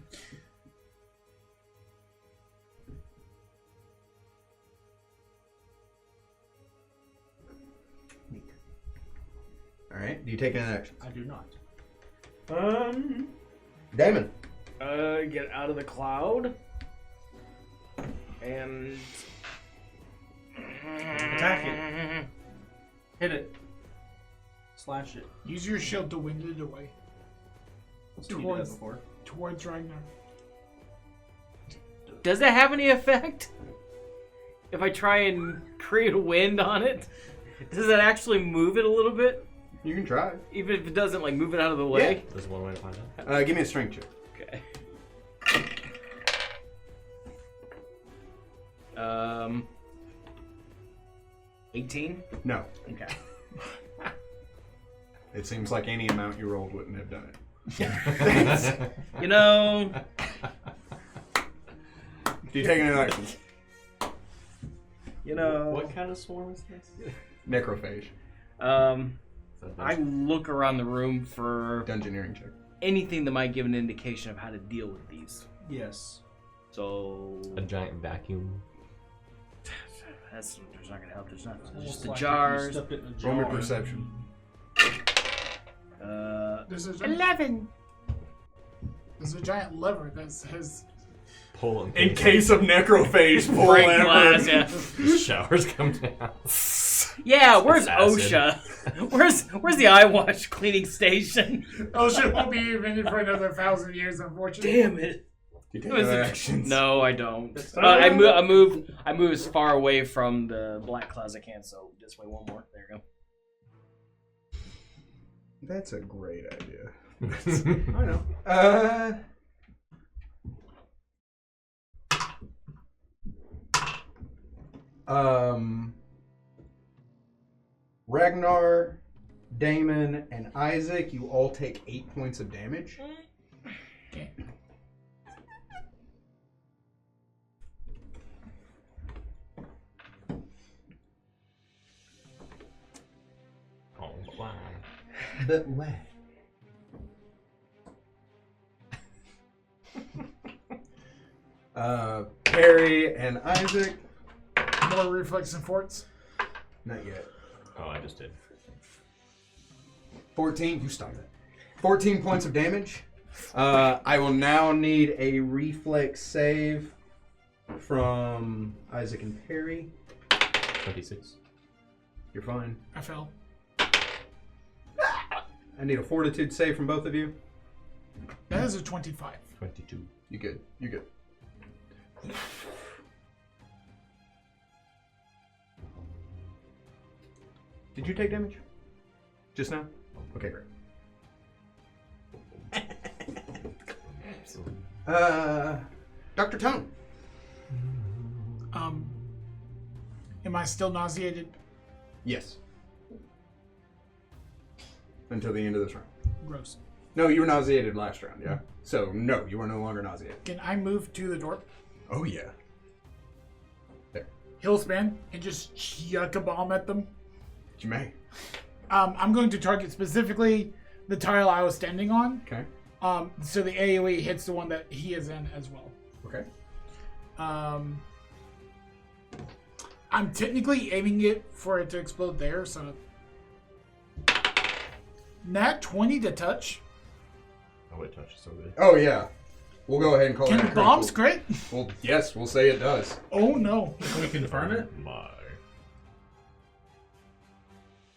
All right. Do you take any action? I do not. Damon. Get out of the cloud. And Attack it. Hit it. Slash it. Use your shield to wind it away. I've seen you do that before. Towards Ragnar. Does that have any effect? If I try and create a wind on it, does that actually move it a little bit? You can try. Even if it doesn't, like, move it out of the way? There's one way to find out. Give me a strength check. Okay. 18? No. Okay. It seems like any amount you rolled wouldn't have done it. You know, Do you take any actions? What kind of swarm is this? Necrophage. I look around the room for Dungeoneering check. anything that might give an indication of how to deal with these. Yes. So A giant vacuum. that's not gonna help. There's not Almost just the like jars. you stepped in a Roll me jar. perception. There's a 11. There's a giant lever that says Pull him. In case of necrophage, pull Break lever. glass, yeah. Showers come down. Yeah, where's Acid. OSHA? Where's the eye wash cleaning station? ocean won't be invented for another 1,000 years, unfortunately. Damn it. Do you take Was any it- actions? No, I don't. I move as far away from the black cloud as I can. So this way, one more. There you go. That's a great idea. I know. Ragnar, Damon, and Isaac, you all take 8 points of damage. Okay. Oh, wow. But why? Perry and Isaac, More reflex and forts. not yet. Oh, I just did. 14. You stop it. 14 points of damage. I will now need a reflex save from Isaac and Perry. 26. You're fine. I fell. I need a fortitude save from both of you. That is a 25. 22. You good. You good. Did you take damage? Just now? Okay, great. Dr. Tone. Am I still nauseated? Yes. Until the end of this round. Gross. No, you were nauseated last round, yeah? So, no, you are no longer nauseated. Can I move to the door? Oh, yeah. Hill span and just yuck a bomb at them? You may. I'm going to target specifically the tile I was standing on. Okay. So the AoE hits the one that he is in as well. Okay. I'm technically aiming it for it to explode there, so. Nat 20 to touch. Oh, it touches so good. Oh, yeah. We'll go ahead and call Can that a bombs critical. crit? Well, yes, we'll say it does. Oh no. Can we confirm it? My.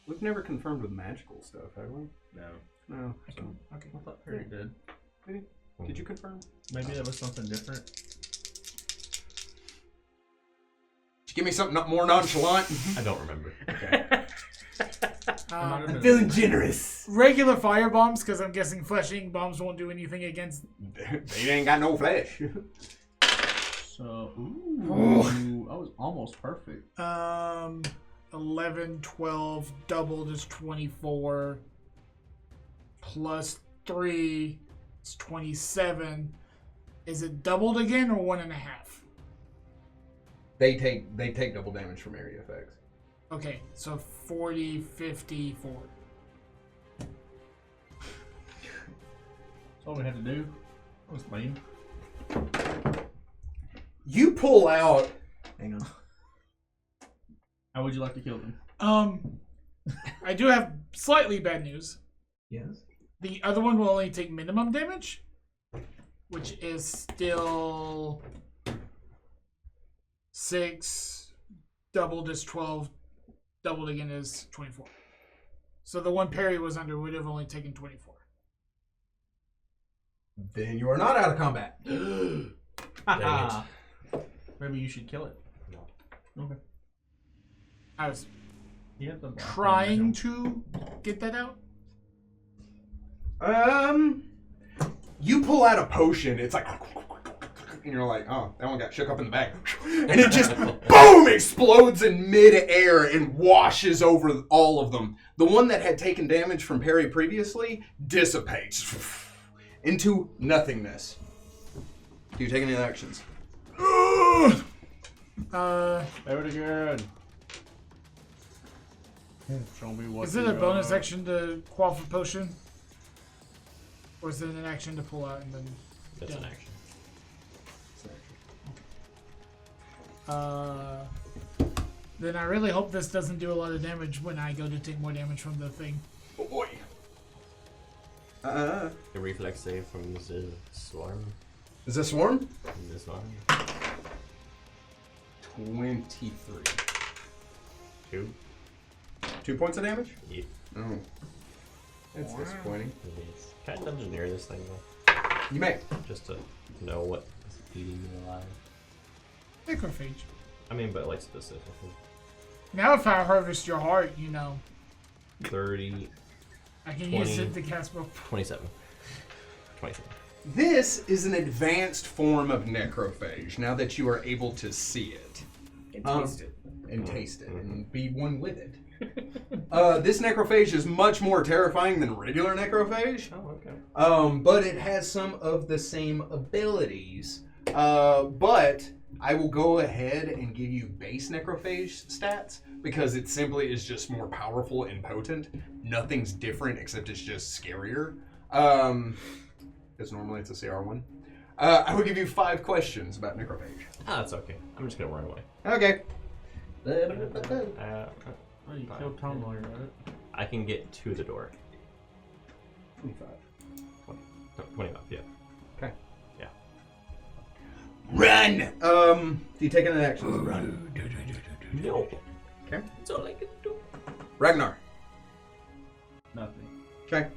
We've never confirmed with magical stuff, have we? No. No. So. Okay. I thought Perry did. Did you confirm? Maybe that was something different. Did you give me something more nonchalant? I don't remember. Okay. I'm Feeling generous. Regular fire bombs, because I'm guessing flesh-eating bombs won't do anything against. They ain't got no flesh. So, ooh, I was almost perfect. 11, 12, doubled is 24. Plus 3 is 27. Is it doubled again or 1.5? They take double damage from area effects. Okay, so 40, 54. That's all we had to do. That was lame. You pull out. Hang on. How would you like to kill them? I do have slightly bad news. Yes. The other one will only take minimum damage, which is still 6, doubled is 12, doubled again is 24. So the one Perry was under would have only taken 24. Then you are not out of combat. Dang it. Maybe you should kill it. No. Okay. I was You have the black trying one, to get that out. You pull out a potion. It's like, and you're like, oh, that one got shook up in the back, and it just boom explodes in midair and washes over all of them. The one that had taken damage from parry previously dissipates into nothingness. Do you take any actions? Do it again. Show me what. Is it a bonus action to quaff a potion? Or is it an action to pull out and then... That's Yeah. an action. Then I really hope this doesn't do a lot of damage when I go to take more damage from the thing. Oh boy. A reflex save from the swarm. Is this swarm? This one. 23. 2. 2 points of damage? Yeah. Oh. That's disappointing. Yes. Can I engineer this thing though? You may. Just to know what is eating me alive. Necrophage. I mean, but like specifically. Now if I harvest your heart, 30, I can 20. use it to cast more. 27. 27. This is an advanced form of necrophage, now that you are able to see it. And taste it. And taste it, and be one with it. This necrophage is much more terrifying than regular necrophage. Oh, okay. But it has some of the same abilities. But I will go ahead and give you base necrophage stats because it simply is just more powerful and potent. Nothing's different except it's just scarier. Because normally it's a CR1. I will give you 5 questions about necrophage. Ah, that's okay. I'm just gonna run away. Okay. Oh, you killed Tom while you're at it. I can get to the door. 25. 25, yeah. Okay. Yeah. Run! Do you take any actions? Run. No. Okay. That's all I can do. Ragnar. Nothing. Okay.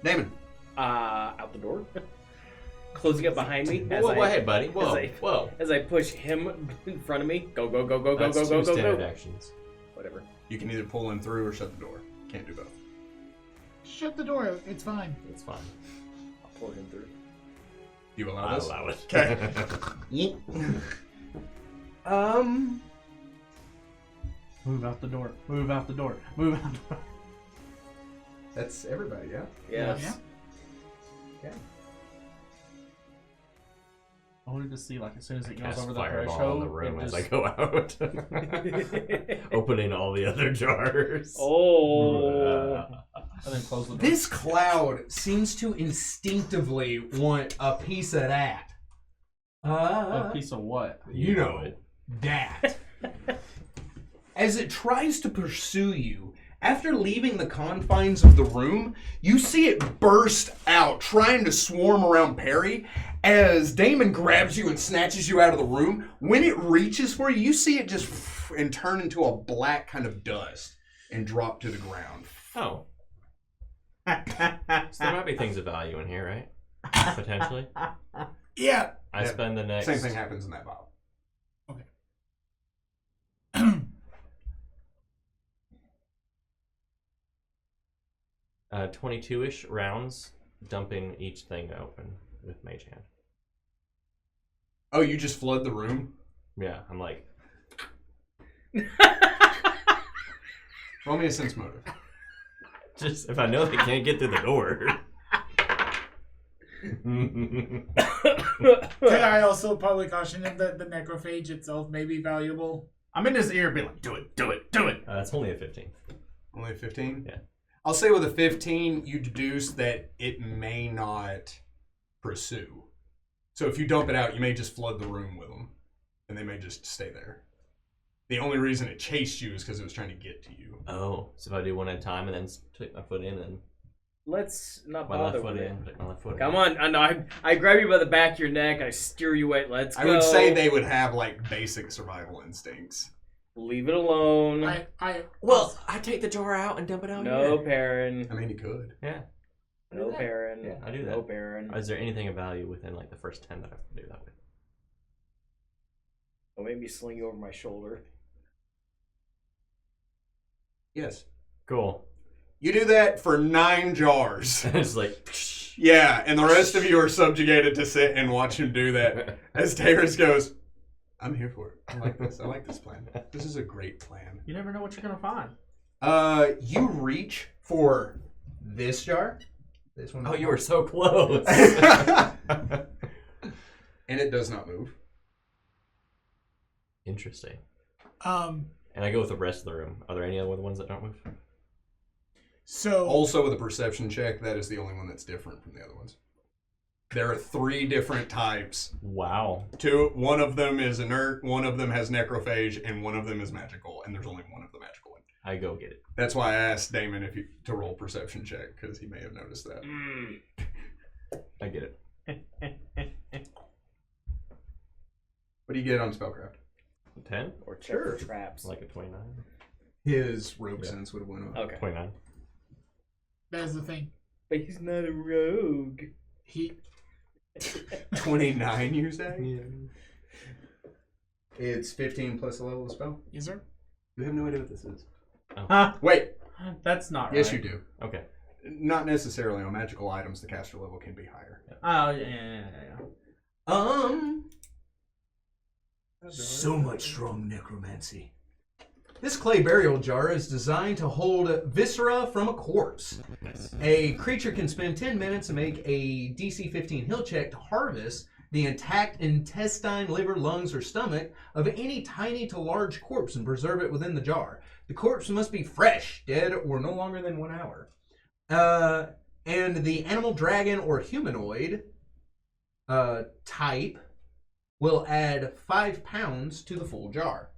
Damon. Out the door. Closing it behind me. Whoa, ahead, buddy. Whoa, whoa. As I push him in front of me. Go, go, go, go, go, That's go, go, two go, standard go. actions. Whatever. You can either pull him through or shut the door. Can't do both. Shut the door. It's fine. It's fine. I'll pull him through. You allow I this? allow it. Okay. Move out the door. Move out the door. Move out the door. That's everybody, yeah? Yes. Yeah. Okay. I wanted to see, like, as soon as it goes Cast over the fireball threshold, in the room it as just... I go out. Opening all the other jars. Oh. And then close the door. This cloud seems to instinctively want a piece of that. A piece of what? You know it. That. As it tries to pursue you, after leaving the confines of the room, you see it burst out, trying to swarm around Perry. As Damon grabs you and snatches you out of the room, when it reaches for you, you see it just and turn into a black kind of dust and drop to the ground. Oh. So there might be things of value in here, right? Potentially. Yeah. I spend the next... Same thing happens in that vial. 22-ish rounds, dumping each thing open with Mage Hand. Oh, you just flood the room? Yeah, I'm like... Roll me a sense motive. Just, if I know they can't get through the door. Could I also probably caution him that the necrophage itself may be valuable? I'm in his ear being like, do it, do it, do it. It's only a 15. Only a 15? Yeah. I'll say with a 15, you deduce that it may not pursue. So if you dump it out, you may just flood the room with them, and they may just stay there. The only reason it chased you is because it was trying to get to you. Oh, so if I do one at a time and then stick my foot in and Let's not my left bother foot with in, it. stick my left foot Come in. on. I grab you by the back of your neck. I steer you away. Let's go. I would say they would have like basic survival instincts. Leave it alone. Well, I take the jar out and dump it out No, here. Perrin. I mean, you could. Yeah. No, Perrin. Yeah, I do that. No, Perrin. Is there anything of value within like the first 10 that I can do that with? Or maybe sling you over my shoulder. Yes. Cool. You do that for 9 jars. It's like, Yeah, and the rest of you are subjugated to sit and watch him do that. As Taris goes, I'm here for it. I like this. I like this plan. This is a great plan. You never know what you're gonna find. You reach for this jar. This one. oh, you were so close. And it does not move. Interesting. Um. And I go with the rest of the room. Are there any other ones that don't move? So Also, with a perception check, that is the only one that's different from the other ones. There are 3 different types. Wow. One of them is inert, one of them has necrophage, and one of them is magical. And there's only one of the magical one. I go get it. That's why I asked Damon to roll perception check, because he may have noticed that. I get it. What do you get on spellcraft? 10? Or check Sure. for traps. Like a 29? His rogue sense would have went up. Okay. 29. that's the thing. But he's not a rogue. He 29, you say? It's 15 plus the level of spell. is there? You have no idea what this is. Huh? Wait. That's not right. Yes, you do. Okay. Not necessarily on magical items. The caster level can be higher. Oh yeah. So much strong necromancy. This clay burial jar is designed to hold viscera from a corpse. A creature can spend 10 minutes and make a DC 15 heal check to harvest the intact intestine, liver, lungs, or stomach of any tiny to large corpse and preserve it within the jar. The corpse must be fresh, dead, or no longer than 1 hour. And the animal, dragon, or humanoid type will add 5 pounds to the full jar.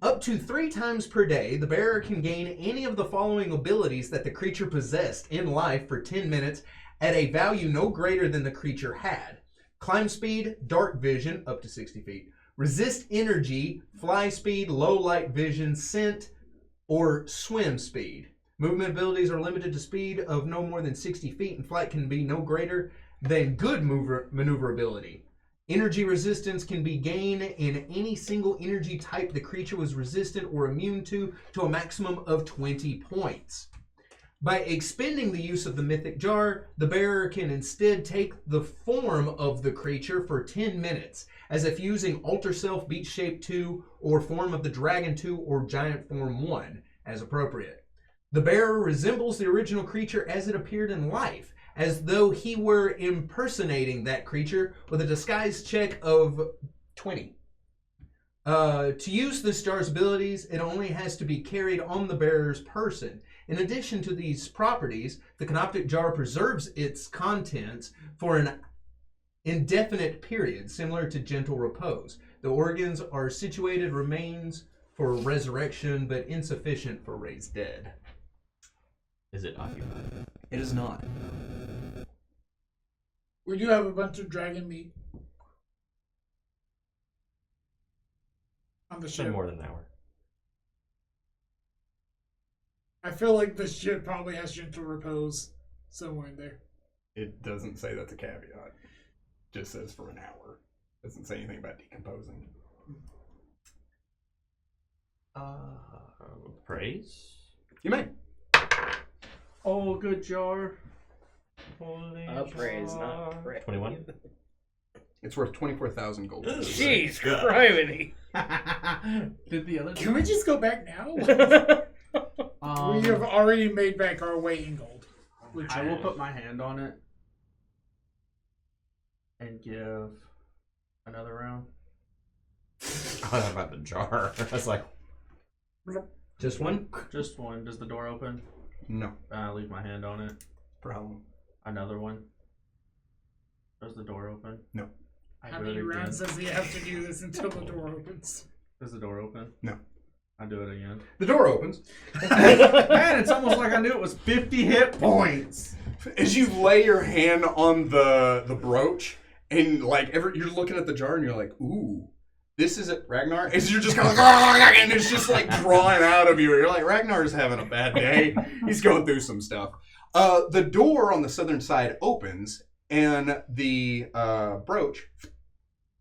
Up to 3 times per day, the bearer can gain any of the following abilities that the creature possessed in life for 10 minutes at a value no greater than the creature had. Climb speed, dark vision, up to 60 feet. Resist energy, fly speed, low light vision, scent, or swim speed. Movement abilities are limited to speed of no more than 60 feet, and flight can be no greater than good maneuverability. Energy resistance can be gained in any single energy type the creature was resistant or immune to a maximum of 20 points. By expending the use of the mythic jar, the bearer can instead take the form of the creature for 10 minutes, as if using Alter Self, Beast Shape 2, or Form of the Dragon 2, or Giant Form 1, as appropriate. The bearer resembles the original creature as it appeared in life, as though he were impersonating that creature with a disguise check of 20. To use this jar's abilities, it only has to be carried on the bearer's person. In addition to these properties, the canoptic jar preserves its contents for an indefinite period, similar to gentle repose. The organs are situated remains for resurrection, but insufficient for raised dead. Is it occupied? It is not. We do have a bunch of dragon meat on the It's been ship. more than an hour. I feel like the ship probably has gentle repose somewhere in there. It doesn't say that's a caveat. It just says for an hour. It doesn't say anything about decomposing. Praise? You may. Oh, good jar. Holy Praise, jar. not praise. 21? It's worth 24,000 gold. Jeez, criminy. Did the other? Can we just go back now? We have already made back our weight in gold. I will put my hand on it and give another round. I thought about the jar. I was like, Just one? Just one. Does the door open? No. Leave my hand on it. Problem. Another one. Does the door open? No. I How do many it again. rounds does he have to do this until the door opens? Does the door open? No. I do it again. The door opens. Man, it's almost like I knew it was 50 hit points. As you lay your hand on the brooch, and like you're looking at the jar, and you're like, "Ooh, this is it, Ragnar." As you're just kind of like, and it's just like drawing out of you. You're like, Ragnar's having a bad day. He's going through some stuff. The door on the southern side opens, and the brooch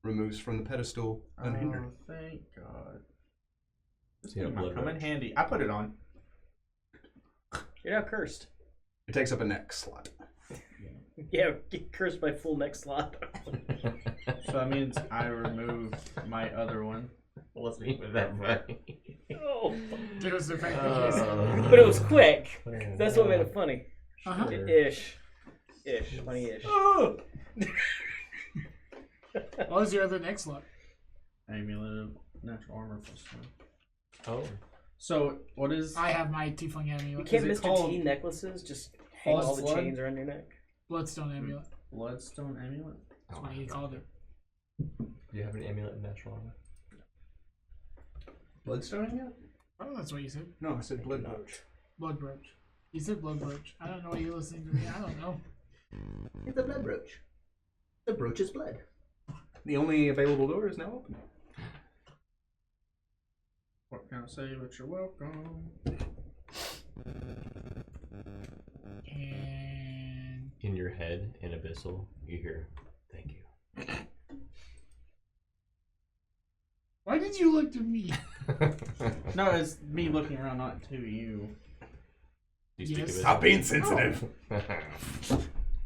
removes from the pedestal unhindered. Oh, thank God. This Yeah, thing might blood come in roach. handy. I put it on. You're not cursed. It takes up a neck slot. Yeah, get cursed by full neck slot. So that means I remove my other one. Wasn't even that funny. Oh. It was the fact that you said But it was quick. That's what made it funny. Uh-huh. Ish. Funny-ish. What was your other next slot? Amulet of natural armor +1. Oh. So what is I have my tiefling You amulet. can't Is it Mr. called T necklaces just hang all the Blood? chains around your neck. Bloodstone amulet. Bloodstone amulet? That's what he called it. Do you have an amulet in natural armor? Bloodstone amulet? Oh, that's what you said. No, I said blood brooch. Blood brooch. You said blood brooch. I don't know. You're listening to me. I don't know. It's a blood brooch. The brooch is blood. The only available door is now open. What can I say but you're welcome? And In your head, in Abyssal, you hear, "Thank you." why did you look to me? No, it's me looking around, not to you. Do you speak Yes. Abyssal? Stop being sensitive.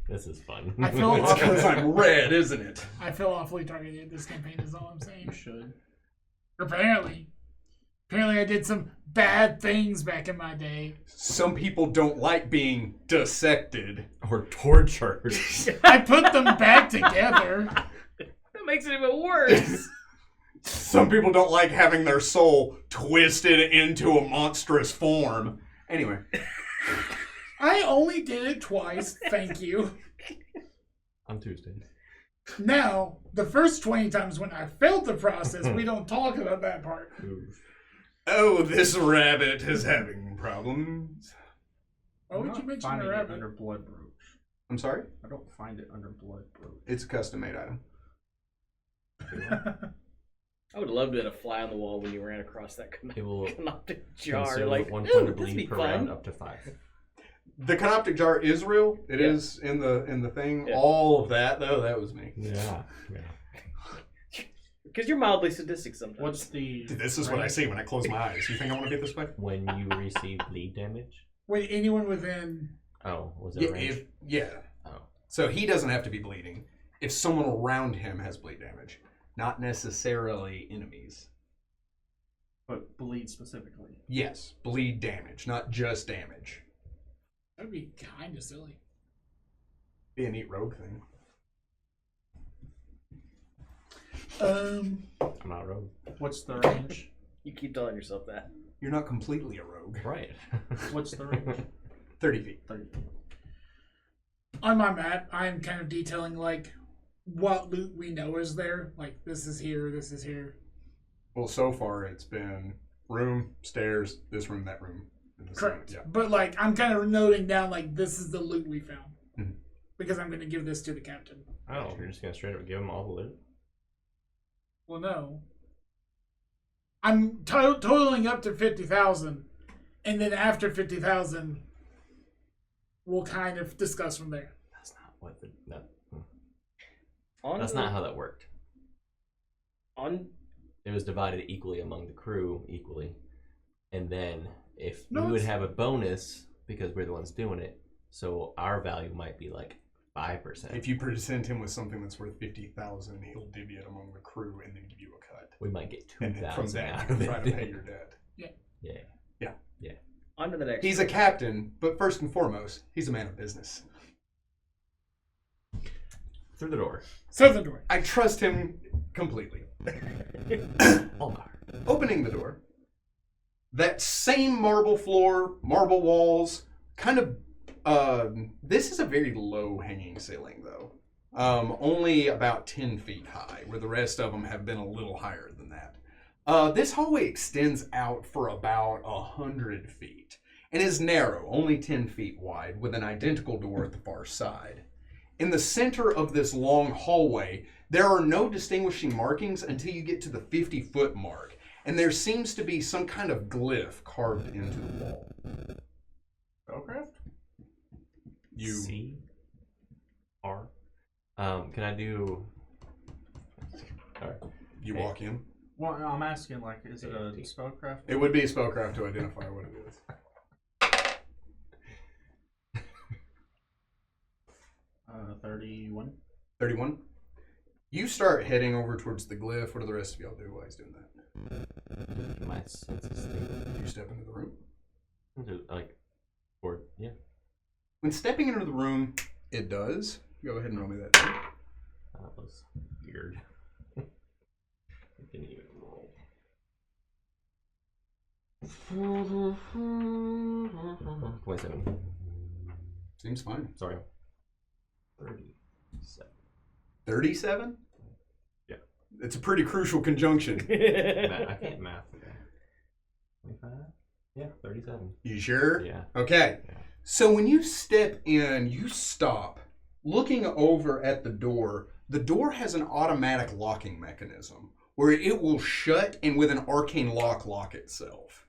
This is fun. I feel It's because I'm red, isn't it? I feel awfully targeted this campaign. Is all I'm saying. You should. Apparently I did some bad things back in my day. Some people don't like being dissected. Or tortured. I put them back together. That makes it even worse. Some people don't like having their soul twisted into a monstrous form. Anyway, I only did it twice. Thank you. On Tuesday. Now, the first 20 times when I failed the process, we don't talk about that part. oh, this rabbit is having problems. Why would I'm you not mention finding the it rabbit? under blood brooch? I'm sorry? I don't find it under blood brooch. It's a custom-made item. I would love to have a fly on the wall when you ran across that It will canoptic jar. consume Like, 1 ooh, point of this be bleed per fun. round, up to 5. The canoptic jar is real. It Yeah. is in the thing. Yeah. All of that, though, that was me. Yeah. Because you're mildly sadistic sometimes. What's the? This is what I range? see when I close my eyes. You think I want to be this way? When you receive bleed damage. Wait, anyone within... Oh, was it Yeah, range? yeah. Oh. So he doesn't have to be bleeding. If someone around him has bleed damage, not necessarily enemies. But bleed specifically. Yes, bleed damage, not just damage. That'd be kind of silly. Be a neat rogue thing. Um, I'm not a rogue. What's the range? You keep telling yourself that. You're not completely a rogue. Right. What's the range? 30 feet. 30. on my map, I'm kind of detailing, like, what loot we know is there. Like, this is here, this is here. Well, so far it's been room, stairs, this room, that room. and this Correct. room. Yeah. But, like, I'm kind of noting down, like, this is the loot we found. Mhm. Because I'm going to give this to the captain. Oh, you're just gonna straight up give him all the loot? Well, no. I'm totaling up to 50,000. And then after 50,000, we'll kind of discuss from there. That's not what the. On That's the- not how that worked. On It was divided equally among the crew, equally. And then if No, we would it's- have a bonus because we're the ones doing it, so our value might be like 5%. If you present him with something that's worth 50,000, he'll divvy it among the crew and then give you a cut. we might get And then from 2,000 that, out you of can try to pay it. your debt. Yeah. on to the next. He's a captain, but first and foremost, he's a man of business. Through the door. Southern door. I trust him completely. Omar. Opening the door, that same marble floor, marble walls, kind of. This is a very low hanging ceiling, though. Only about 10 feet high, where the rest of them have been a little higher than that. This hallway extends out for about 100 feet and is narrow, only 10 feet wide, with an identical door at the far side. In the center of this long hallway, there are no distinguishing markings until you get to the 50-foot mark, and there seems to be some kind of glyph carved into the wall. Spellcraft? You C. R. Can I do All right. You Hey. walk in. Well, I'm asking, like, is it a spellcraft? It would be a spellcraft to identify what it is. 31. 31. You start heading over towards the glyph. What do the rest of y'all do while he's doing that? My senses think. You step into the room. Like, or yeah. When stepping into the room, it does. Go ahead and roll me that. That was weird. I didn't even roll. 27. Seems fine. Sorry. 37. 37? Yeah. It's a pretty crucial conjunction. I can't math today. 25? Yeah, 37. You sure? Yeah. Okay. Yeah. So when you step in, you stop. Looking over at the door has an automatic locking mechanism where it will shut and with an arcane lock itself.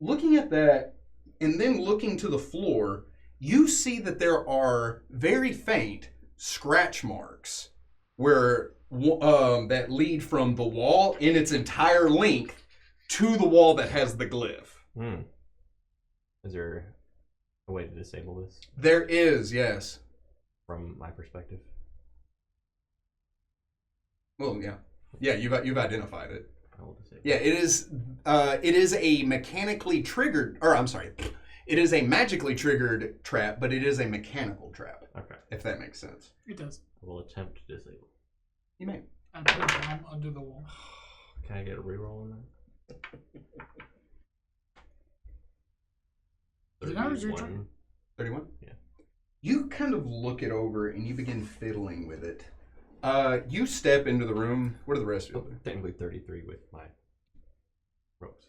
Looking at that and then looking to the floor, you see that there are very faint scratch marks where that lead from the wall in its entire length to the wall that has the glyph. Is there a way to disable this There is, yes. from my perspective? Well, yeah. Yeah, you've identified it. I will disable Yeah, it is a mechanically triggered, or I'm sorry, it is a magically triggered trap, but it is a mechanical trap, Okay. if that makes sense. It does. I will attempt to disable. You may. I put a bomb under the wall. Can I get a reroll on that? Is it ours or your turn? 31? Yeah. You kind of look it over and you begin fiddling with it. You step into the room. What do the rest of you do? Technically 33 with my ropes.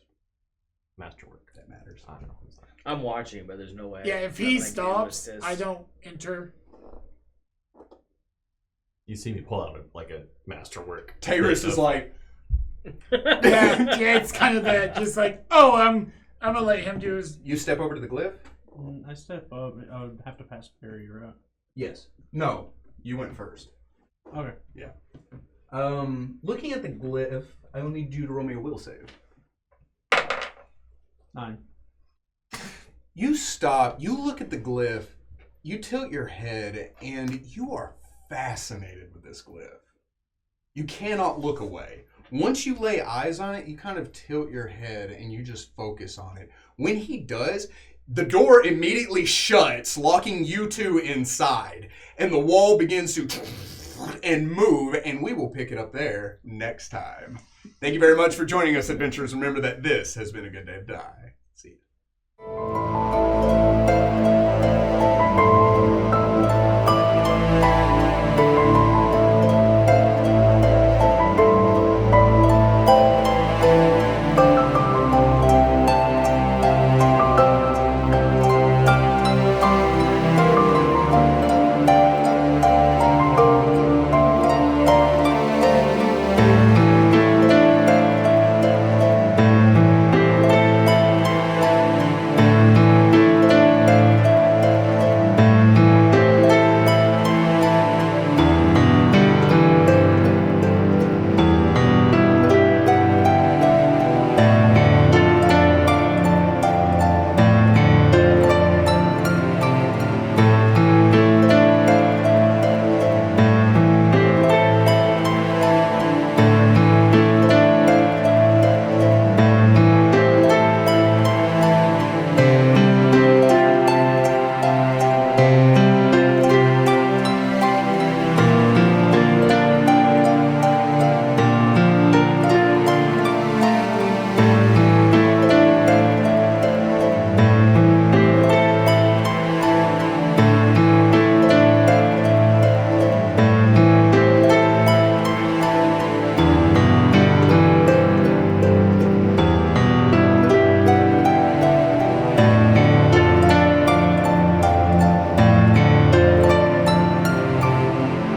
Masterwork. That matters. I don't know. I'm sorry. I'm watching, but there's no way. Yeah, if that he I can stops, assist. I don't enter. You see me pull out a masterwork. Tayrus is like, Yeah, it's kind of that. Just like, oh, I'm gonna let him do his. you step over to the glyph? I step up. I would have to pass barrier, right? Yes. No, you went first. Okay. Looking at the glyph, I will need you to roll me a will save. 9. You stop, you look at the glyph, you tilt your head, and you are fascinated with this glyph. You cannot look away. Once you lay eyes on it, you kind of tilt your head and you just focus on it. When he does, the door immediately shuts, locking you two inside, and the wall begins to and move, and we will pick it up there next time. Thank you very much for joining us, adventurers. Remember that this has been a good day to die. See you.